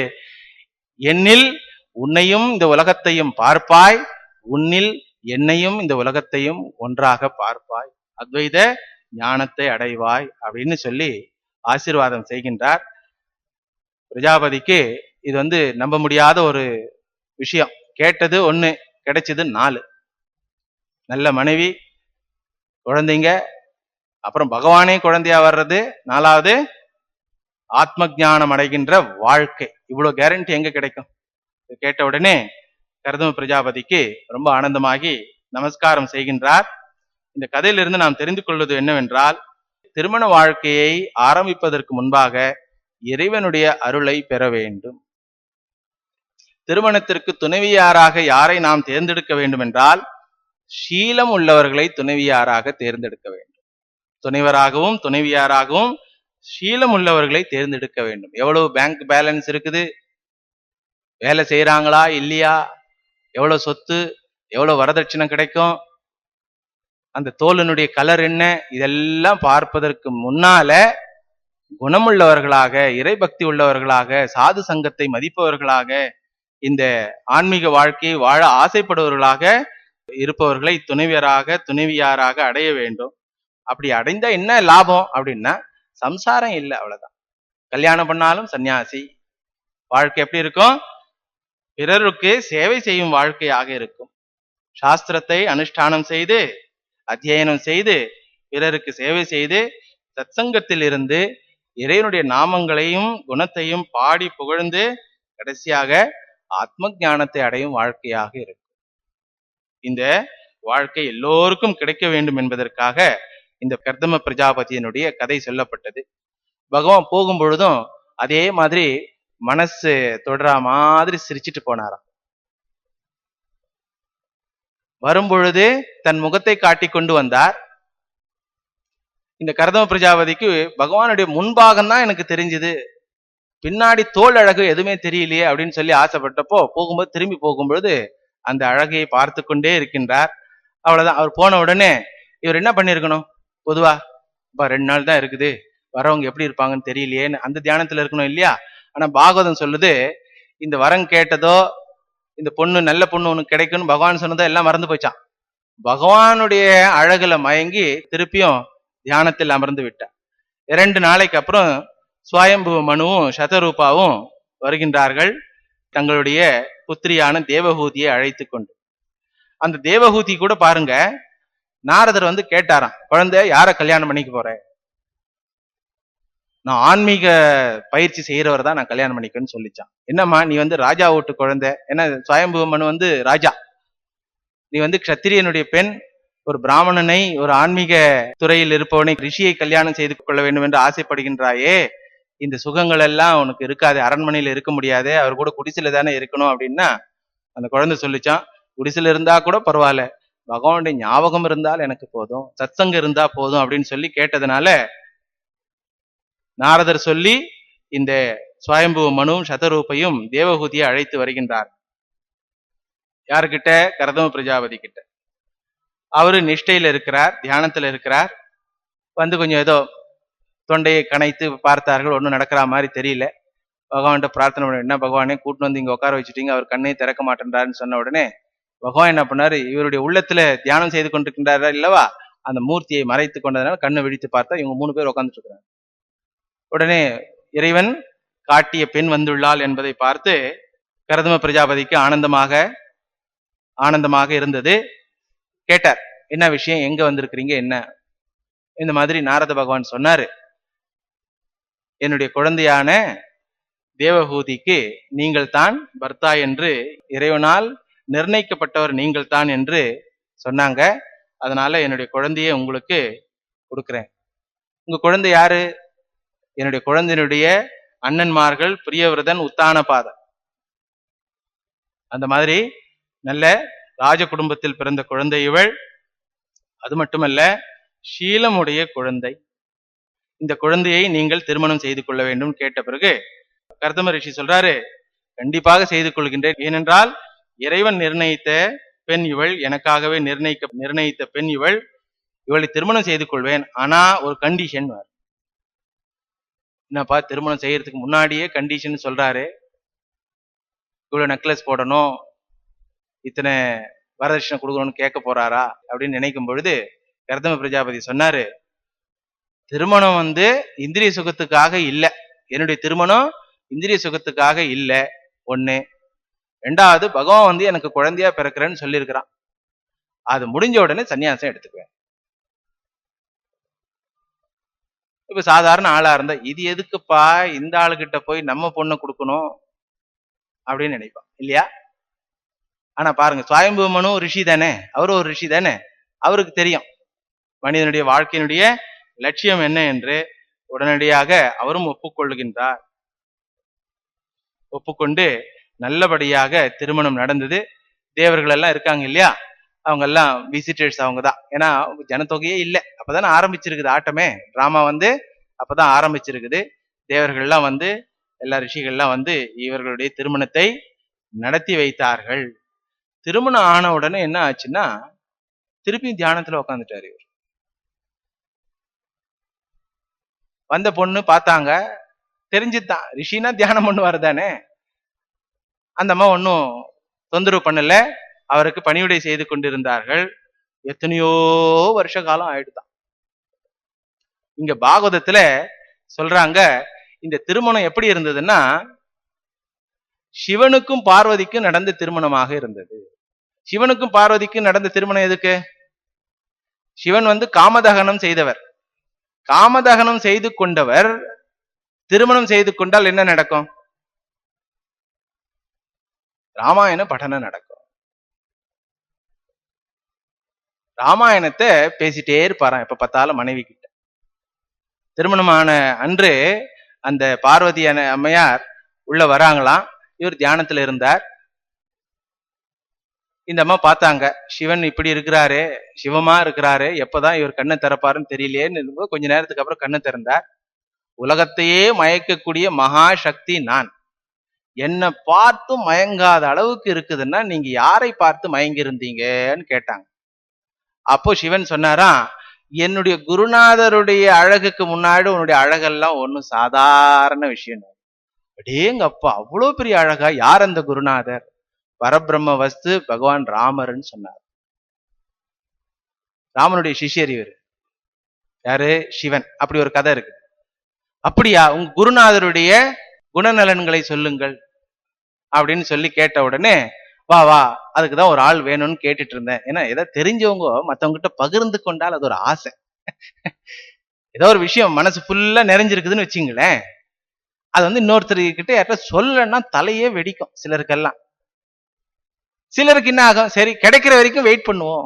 என்னில் உன்னையும் இந்த உலகத்தையும் பார்ப்பாய், உன்னில் என்னையும் இந்த உலகத்தையும் ஒன்றாக பார்ப்பாய், அத்வைத ஞானத்தை அடைவாய் அப்படின்னு சொல்லி ஆசீர்வாதம் செய்கின்றார். பிரஜாபதிக்கு இது நம்ப முடியாத ஒரு விஷயம். கேட்டது 1, கிடைச்சது 4. நல்ல மனைவி, குழந்தைங்க, அப்புறம் பகவானே குழந்தையா வர்றது, 4வது ஆத்ம ஞானம் அடைகின்ற வாழ்க்கை. இவ்வளவு கேரண்டி எங்க கிடைக்கும்? கேட்ட உடனே கர்தம பிரஜாபதிக்கு ரொம்ப ஆனந்தமாகி நமஸ்காரம் செய்கின்றார். இந்த கதையிலிருந்து நாம் தெரிந்து கொள்வது என்னவென்றால், திருமண வாழ்க்கையை ஆரம்பிப்பதற்கு முன்பாக இறைவனுடைய அருளை பெற வேண்டும். திருமணத்திற்கு துணைவியாராக யாரை நாம் தேர்ந்தெடுக்க வேண்டும் என்றால், ஷீலம் உள்ளவர்களை துணைவியாராக தேர்ந்தெடுக்க வேண்டும். துணைவராகவும் துணைவியாராகவும் ஷீலம் உள்ளவர்களை தேர்ந்தெடுக்க வேண்டும். எவ்வளவு பேங்க் பேலன்ஸ் இருக்குது, வேலை செய்யறாங்களா இல்லையா, எவ்வளவு சொத்து, எவ்வளவு வரதட்சணை கிடைக்கும், அந்த தோலினுடைய கலர் என்ன, இதெல்லாம் பார்ப்பதற்கு முன்னால குணமுள்ளவர்களாக, இறைபக்தி உள்ளவர்களாக, சாது சங்கத்தை மதிப்பவர்களாக, இந்த ஆன்மீக வாழ்க்கையை வாழ ஆசைப்படுபவர்களாக இருப்பவர்களை துணைவியாராக அடைய வேண்டும். அப்படி அடைந்தா என்ன லாபம் அப்படின்னா, சம்சாரம் இல்லை, அவ்வளவுதான். கல்யாணம் பண்ணாலும் சன்னியாசி வாழ்க்கை எப்படி இருக்கும்? பிறருக்கு சேவை செய்யும் வாழ்க்கையாக இருக்கும். சாஸ்திரத்தை அனுஷ்டானம் செய்து, அத்தியனம் செய்து, பிறருக்கு சேவை செய்து, சத்சங்கத்தில் இருந்து இறைவனுடைய நாமங்களையும் குணத்தையும் பாடி புகழ்ந்து கடைசியாக ஆத்ம ஞானத்தை அடையும் வாழ்க்கையாக இருக்கும். இந்த வாழ்க்கை எல்லோருக்கும் கிடைக்க வேண்டும் என்பதற்காக இந்த கர்தம பிரஜாபதியினுடைய கதை சொல்லப்பட்டது. பகவான் போகும் பொழுதும் அதே மாதிரி மனசு தொடரா மாதிரி சிரிச்சிட்டு போனாராம். வரும்பொழுது தன் முகத்தை காட்டி கொண்டு வந்தார். இந்த கர்தம பிரஜாபதிக்கு பகவானுடைய முன்பாகம் தான் எனக்கு தெரிஞ்சது, பின்னாடி தோல் அழகு எதுவுமே தெரியலையே அப்படின்னு சொல்லி ஆசைப்பட்டப்போ, போகும்போது திரும்பி போகும்பொழுது அந்த அழகையை பார்த்து கொண்டே இருக்கின்றார். அவ்வளவுதான். அவர் போன உடனே இவர் என்ன பண்ணிருக்கணும்? பொதுவா 2 நாள் தான் இருக்குது, வரவங்க எப்படி இருப்பாங்கன்னு தெரியலையேன்னு அந்த தியானத்துல இருக்கணும் இல்லையா? ஆனா பாகவதம் சொல்லுது, இந்த வரம் கேட்டதோ, இந்த பொண்ணு நல்ல பொண்ணு உனக்கு கிடைக்கும்னு பகவான் சொன்னதோ எல்லாம் மறந்து போச்சான். பகவானுடைய அழகுல மயங்கி திருப்பியும் தியானத்தில் அமர்ந்து விட்டார். 2 நாளைக்கு அப்புறம் சுவயம்பு மனுவும் சதரூபாவும் வருகின்றார்கள், தங்களுடைய புத்திரியான தேவஹூதியை அழைத்து கொண்டு. அந்த தேவஹூதி கூட பாருங்க, நாரதர் கேட்டாராம், குழந்தை யார கல்யாணம் பண்ணிக்க போற? நான் ஆன்மீக பயிற்சி செய்யறவர் தான் நான் கல்யாணம் பண்ணிக்கன்னு சொல்லிச்சான். என்னம்மா நீ ராஜா வீட்டு குழந்தை, ஏன்னா சுவயம்பு மனு ராஜா, நீ க்ஷத்திரியனுடைய பெண், ஒரு பிராமணனை, ஒரு ஆன்மீக துறையில் இருப்பவனை, ரிஷியை கல்யாணம் செய்து கொள்ள வேண்டும் என்று ஆசைப்படுகின்றாயே, இந்த சுகங்கள் எல்லாம் உனக்கு இருக்காது, அரண்மனையில இருக்க முடியாது, அவர் கூட குடிசையில தானே இருக்கணும் அப்படின்னா அந்த குழந்தை சொல்லிச்சான், குடிசையில இருந்தா கூட பரவாயில்ல, பகவானுடைய ஞாபகம் இருந்தால் எனக்கு போதும், சத்சங்கம் இருந்தா போதும் அப்படின்னு சொல்லி கேட்டதுனால நாரதர் சொல்லி இந்த சுவயம்பு மனுவும் சதரூபையும் தேவஹூதியை அழைத்து வருகின்றார். யாருக்கிட்ட? கர்தம பிரஜாபதி கிட்ட. அவரு நிஷ்டையில இருக்கிறார், தியானத்துல இருக்கிறார். வந்து கொஞ்சம் ஏதோ தொண்டையை கனைத்து பார்த்தார்கள், ஒன்றும் நடக்கிற மாதிரி தெரியல. பகவான்கிட்ட பிரார்த்தனை பண்ண, என்ன பகவானே கூட்டின்னு வந்து இங்க உட்கார வச்சுட்டீங்க, அவர் கண்ணே திறக்க மாட்டேன்றாருன்னு சொன்ன உடனே பகவான் என்ன பண்ணாரு, இவருடைய உள்ளத்துல தியானம் செய்து கொண்டிருக்கின்றாரா இல்லவா, அந்த மூர்த்தியை மறைத்து கொண்டதுனால கண்ணை விழித்து பார்த்தா இவங்க 3 பேர் உட்கார்ந்துட்டு இருக்கிறாங்க. உடனே இறைவன் காட்டிய பெண் வந்துள்ளாள் என்பதை பார்த்து கரதம பிரஜாபதிக்கு ஆனந்தமாக இருந்தது. கேட்டார், என்ன விஷயம், எங்க வந்திருக்கிறீங்க, என்ன? இந்த மாதிரி நாரத பகவான் சொன்னாரு, என்னுடைய குழந்தையான தேவஹூதிக்கு நீங்கள் தான் பர்த்தா என்று இறைவனால் நிர்ணயிக்கப்பட்டவர் நீங்கள் தான் என்று சொன்னாங்க. அதனால என்னுடைய குழந்தையை உங்களுக்கு கொடுக்கிறேன். உங்க குழந்தை யாரு? என்னுடைய குழந்தையினுடைய அண்ணன்மார்கள் பிரியவிரதன், உத்தானபாதன். அந்த மாதிரி நல்ல ராஜ குடும்பத்தில் பிறந்த குழந்தை இவள். அது மட்டுமல்ல, ஷீலமுடைய குழந்தை. இந்த குழந்தையை நீங்கள் திருமணம் செய்து கொள்ள வேண்டும் கேட்ட பிறகு கர்தம ரிஷி சொல்றாரு, கண்டிப்பாக செய்து கொள்கின்றேன். ஏனென்றால் இறைவன் நிர்ணயித்த பெண் இவள், எனக்காகவே நிர்ணயித்த பெண் இவள், இவளை திருமணம் செய்து கொள்வேன். ஆனா ஒரு கண்டிஷன். என்னப்பா, திருமணம் செய்யறதுக்கு முன்னாடியே கண்டிஷன் சொல்றாரு, இவ்வளவு நெக்லஸ் போடணும், இத்தனை வரதட்சணை கொடுக்கணும்னு கேட்க போறாரா அப்படின்னு நினைக்கும் பொழுது கர்தம பிரஜாபதி சொன்னாரு, திருமணம் இந்திரிய சுகத்துக்காக இல்ல, என்னுடைய திருமணம் இந்திரிய சுகத்துக்காக இல்ல. ஒண்ணு. ரெண்டாவது, பகவான் எனக்கு குழந்தையா பிறக்கிறேன்னு சொல்லியிருக்கிறான். அது முடிஞ்ச உடனே சன்னியாசம் எடுத்துக்குவேன். இப்ப சாதாரண ஆளா இருந்தா, இது எதுக்குப்பா இந்த ஆளுகிட்ட போய் நம்ம பொண்ணை கொடுக்கணும் அப்படின்னு நினைப்பான் இல்லையா? ஆனா பாருங்க, சுவாயம்புமனு ரிஷி தானே, அவரு ஒரு ரிஷி தானே, அவருக்கு தெரியும் மனிதனுடைய வாழ்க்கையினுடைய லட்சியம் என்ன என்று. உடனடியாக அவரும் ஒப்புக்கொள்ளுகின்றார். ஒப்புக்கொண்டு நல்லபடியாக திருமணம் நடந்தது. தேவர்கள் எல்லாம் இருக்காங்க இல்லையா, அவங்க எல்லாம் விசிட்டர்ஸ், அவங்க தான். ஏன்னா ஜனத்தொகையே இல்லை, அப்பதானே ஆரம்பிச்சிருக்குது ஆட்டமே, டிராமா அப்பதான் ஆரம்பிச்சிருக்குது. தேவர்கள் எல்லாம் எல்லா ரிஷிகள்லாம் இவர்களுடைய திருமணத்தை நடத்தி வைத்தார்கள். திருமணம் ஆன உடனே என்ன ஆச்சுன்னா, திருப்பியும் தியானத்துல உட்காந்துட்டாரு இவர். வந்த பொண்ணு பார்த்தாங்க, தெரிஞ்சுதான் ரிஷினா தியானம் பண்ணுவாரு தானே. அந்த அம்மா ஒன்னும் தொந்தரவு பண்ணல, அவருக்கு பணிவிடை செய்து கொண்டிருந்தார்கள். எத்தனையோ வருஷ காலம் ஆயிடுதான். இங்க பாகவதத்துல சொல்றாங்க, இந்த திருமணம் எப்படி இருந்ததுன்னா, சிவனுக்கும் பார்வதிக்கும் நடந்த திருமணமாக இருந்தது. சிவனுக்கும் பார்வதிக்கும் நடந்த திருமணம் எதுக்கு? சிவன் காமதகனம் செய்தவர். காமதகனம் செய்து கொண்டவர் திருமணம் செய்து கொண்டால் என்ன நடக்கும்? ராமாயண படனம் நடக்கும். ராமாயணத்தை பேசிட்டே இருப்பாராம் எப்ப பார்த்தாலும் மனைவி கிட்ட. திருமணமான அன்று அந்த பார்வதி அம்மையார் உள்ள வராங்களாம். இவர் தியானத்துல இருந்தார். இந்த அம்மா பார்த்தாங்க, சிவன் இப்படி இருக்கிறாரு, சிவமா இருக்கிறாரு, எப்பதான் இவர் கண்ணை திறப்பாருன்னு தெரியலையேன்னு கொஞ்ச நேரத்துக்கு அப்புறம் கண்ணை திறந்தார். உலகத்தையே மயக்கக்கூடிய மகா சக்தி நான், என்னை பார்த்து மயங்காத அளவுக்கு இருக்குதுன்னா நீங்க யாரை பார்த்து மயங்கி இருந்தீங்கன்னு கேட்டாங்க. அப்போ சிவன் சொன்னாராம், என்னுடைய குருநாதருடைய அழகுக்கு முன்னாடி உன்னுடைய அழகெல்லாம் ஒன்னும் சாதாரண விஷயம். அடேங்கப்பா, அவ்வளவு பெரிய அழகா? யார் அந்த குருநாதர்? பரபிரம்ம வஸ்து பகவான் ராமர்ன்னு சொன்னார். ராமனுடைய சிஷ்யர் இவர். யாரு? சிவன். அப்படி ஒரு கதை இருக்கு. அப்படியா, உங்க குருநாதருடைய குணநலன்களை சொல்லுங்கள் அப்படின்னு சொல்லி கேட்ட உடனே, வா வா, அதுக்குதான் ஒரு ஆள் வேணும்னு கேட்டுட்டு இருந்தேன். ஏன்னா ஏதாவது தெரிஞ்சவங்க மத்தவங்க கிட்ட பகிர்ந்து கொண்டால் அது ஒரு ஆசை. ஏதோ ஒரு விஷயம் மனசு ஃபுல்லா நிறைஞ்சிருக்குதுன்னு வச்சுங்களேன், அது இன்னொருத்தர்கிட்ட யார்கிட்ட சொல்லன்னா தலையே வெடிக்கும் சிலருக்கெல்லாம். சிலருக்கு என்ன ஆகும், சரி கிடைக்கிற வரைக்கும் வெயிட் பண்ணுவோம்.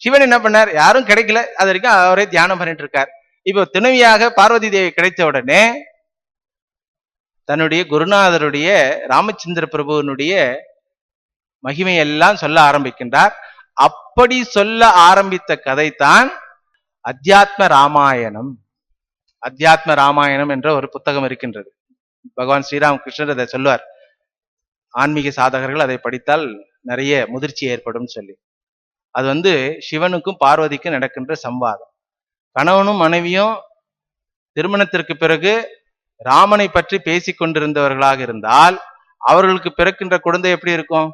சிவன் என்ன பண்ணார், யாரும் கிடைக்கல, அது வரைக்கும் அவரே தியானம் பண்ணிட்டு இருக்கார். இப்போ துணைவியாக பார்வதி தேவி கிடைத்த உடனே தன்னுடைய குருநாதருடைய ராமச்சந்திர பிரபுவனுடைய மகிமையெல்லாம் சொல்ல ஆரம்பிக்கின்றார். அப்படி சொல்ல ஆரம்பித்த கதைத்தான் அத்தியாத்ம ராமாயணம். அத்தியாத்ம ராமாயணம் என்ற ஒரு புத்தகம் இருக்கின்றது. பகவான் ஸ்ரீராமகிருஷ்ணர் அதை சொல்லுவார், ஆன்மீக சாதகர்கள் அதை படித்தால் நிறைய முதிர்ச்சி ஏற்படும் சொல்லி. அது சிவனுக்கும் பார்வதிக்கும் நடக்கின்ற சம்வாதம். கணவனும் மனைவியும் திருமணத்திற்கு பிறகு ராமனை பற்றி பேசிக் கொண்டிருந்தவர்களாக இருந்தால் அவர்களுக்கு பிறக்கின்ற குழந்தை எப்படி இருக்கும்?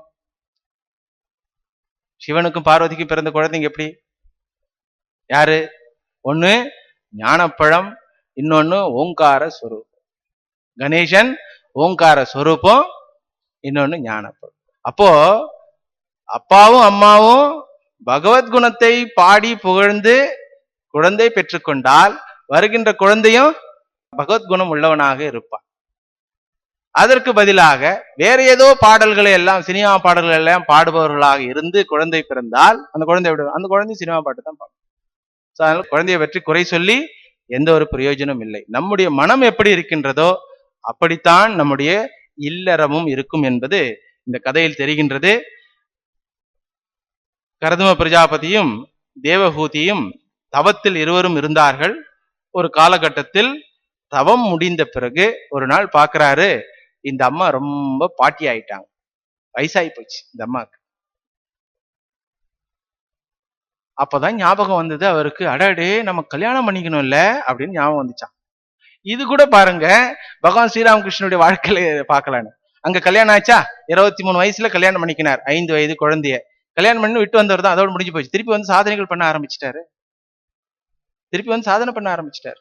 சிவனுக்கும் பார்வதிக்கும் பிறந்த குழந்தைங்க எப்படி? யாரு? ஒண்ணு ஞானப்பழம், இன்னொன்னு ஓங்கார ஸ்வரூபம். கணேசன் ஓங்கார ஸ்வரூபம், இன்னொன்னு ஞானப்பழம். அப்போ அப்பாவும் அம்மாவும் பகவத்குணத்தை பாடி புகழ்ந்து குழந்தை பெற்றுக்கொண்டால் வருகின்ற குழந்தையும் பகவத்குணம் உள்ளவனாக இருப்பான். அதற்கு பதிலாக வேற ஏதோ பாடல்களை எல்லாம், சினிமா பாடல்கள் எல்லாம் பாடுபவர்களாக இருந்து குழந்தை பிறந்தால் அந்த குழந்தை அந்த குழந்தை சினிமா பாட்டு தான் பாடும். அதனால குழந்தையை பற்றி குறை சொல்லி எந்த ஒரு பிரயோஜனம் இல்லை. நம்முடைய மனம் எப்படி இருக்கின்றதோ அப்படித்தான் நம்முடைய இல்லறமும் இருக்கும் என்பது இந்த கதையில் தெரிகின்றது. கரதம பிரஜாபதியும் தேவஹூதியும் தவத்தில் இருவரும் இருந்தார்கள். ஒரு காலகட்டத்தில் தவம் முடிந்த பிறகு ஒரு நாள் பார்க்கிறாரு, இந்த அம்மா ரொம்ப பாட்டி ஆயிட்டாங்க, வயசாகி போச்சு இந்த அம்மாக்கு. அப்பதான் ஞாபகம் வந்தது அவருக்கு, அடடே நம்ம கல்யாணம் பண்ணிக்கணும்ல அப்படின்னு ஞாபகம் வந்துச்சான். இது கூட பாருங்க பகவான் ஸ்ரீராமகிருஷ்ணனுடைய வாழ்க்கையில பார்க்கலான்னு. அங்க கல்யாணம் ஆச்சா, 23 வயசுல கல்யாணம் பண்ணிக்கினார், 5 வயது குழந்தைய கல்யாணம் பண்ணி விட்டு வந்தவர் தான், அதோட முடிஞ்சு போச்சு. திருப்பி வந்து சாதனைகள் பண்ண ஆரம்பிச்சிட்டாரு, திருப்பி வந்து சாதனை பண்ண ஆரம்பிச்சிட்டாரு.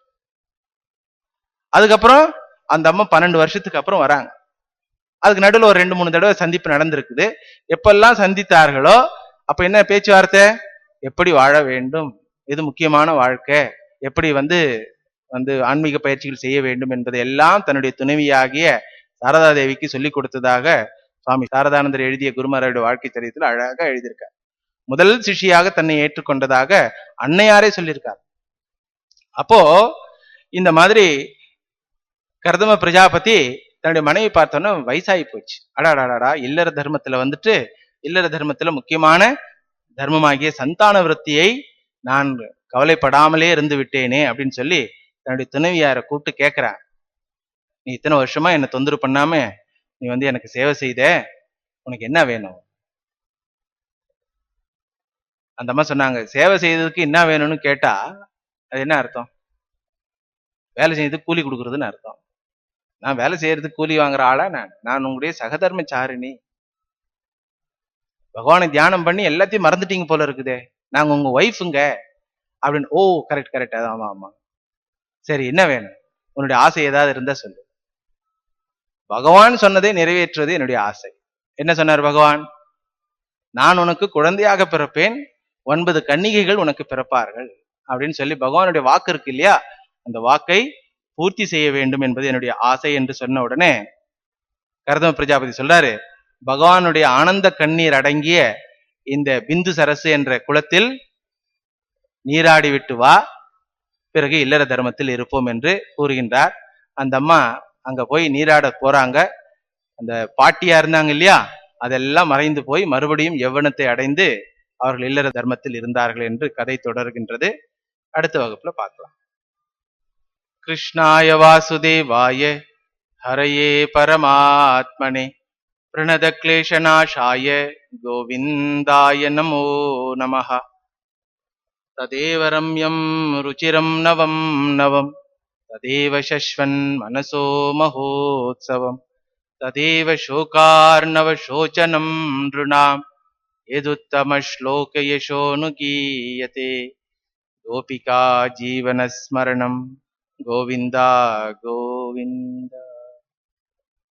அதுக்கப்புறம் அந்த அம்மா 12 வருஷத்துக்கு அப்புறம் வராங்க. அதுக்கு நடுவில் ஒரு 2-3 தடவை சந்திப்பு நடந்திருக்குது. எப்பெல்லாம் சந்தித்தார்களோ அப்ப என்ன பேச்சுவார்த்தை, எப்படி வாழ வேண்டும், இது முக்கியமான வாழ்க்கை, எப்படி வந்து ஆன்மீக பயிற்சிகள் செய்ய வேண்டும் என்பதை எல்லாம் தன்னுடைய துணைவியாகிய சாரதா தேவிக்கு சொல்லிக் கொடுத்ததாக சுவாமி சாரதானந்தர் எழுதிய குருமராவுடைய வாழ்க்கை சரித்திரத்தில் அழகாக எழுதியிருக்கார். முதல் சிஷியாக தன்னை ஏற்றுக்கொண்டதாக அன்னையாரே சொல்லியிருக்கார். அப்போ இந்த மாதிரி கர்தம பிரஜாபதி தன்னுடைய மனைவி பார்த்தோன்னா வயசாகி போச்சு. அடாடாடா, இல்லற தர்மத்துல இல்லற தர்மத்துல முக்கியமான தர்மமாகிய சந்தான விருத்தியை நான் கவலைப்படாமலே இருந்து விட்டேனே அப்படின்னு சொல்லி தன்னுடைய துணைவியாரை கூப்பிட்டு கேட்கிறான், நீ இத்தனை வருஷமா என்னை தொந்தரவு பண்ணாம நீ எனக்கு சேவை செய்த, உனக்கு என்ன வேணும்? அந்த அம்மா சொன்னாங்க, சேவை செய்ததுக்கு என்ன வேணும்னு கேட்டா அது என்ன அர்த்தம்? வேலை செய்யறதுக்கு கூலி கொடுக்கறதுன்னு அர்த்தம். நான் வேலை செய்யறதுக்கு கூலி வாங்குற ஆளா? நான் உங்களுடைய சகதர்மச்சாரிணி. பகவானை தியானம் பண்ணி எல்லாத்தையும் மறந்துட்டீங்க போல இருக்குதே, நாங்க உங்க ஒய்ஃபுங்க அப்படின்னு. ஓ கரெக்ட் கரெக்ட், ஆமா ஆமா, சரி என்ன வேணும், உன்னுடைய ஆசை ஏதாவது இருந்தா சொல்லு. பகவான் சொன்னதை நிறைவேற்றுவது என்னுடைய ஆசை. என்ன சொன்னார் பகவான்? நான் உனக்கு குழந்தையாக பிறப்பேன், 9 கன்னிகைகள் உனக்கு பிறப்பார்கள் அப்படின்னு சொல்லி பகவானுடைய வாக்கு இருக்கு இல்லையா, அந்த வாக்கை பூர்த்தி செய்ய வேண்டும் என்பது என்னுடைய ஆசை என்று சொன்ன உடனே கர்தம பிரஜாபதி சொல்றாரு, பகவானுடைய ஆனந்த கண்ணீர் அடங்கிய இந்த பிந்து சரசு என்ற குளத்தில் நீராடி விட்டு வா, பிறகு இல்லற தர்மத்தில் இருப்போம் என்று கூறுகின்றார். அந்த அம்மா அங்க போய் நீராட போறாங்க. அந்த பாட்டியா இருந்தாங்க இல்லையா, அதெல்லாம் மறைந்து போய் மறுபடியும் யௌவனத்தை அடைந்து அவர்கள் இல்லற தர்மத்தில் இருந்தார்கள் என்று கதை தொடர்கின்றது. அடுத்த வகுப்புல பார்க்கலாம். கிருஷ்ணாய வாசுதேவாய ஹரயே பரமாத்மனே பிரணத கிளேஷநாசாய கோவிந்தாய நமோ நமஹ. ததேவ ரம்யம் ருச்சிரம் நவம் நவம் ததேவ சஸ்வன் மனசோ மகோத்சவம் ததேவ சோகார்ணவ சோச்சனம் ருணாம் யதுத்தம ஸ்லோக யசோனுகீயதே கோபிகா ஜீவனஸ்மரணம் கோவிந்தா கோவிந்தா.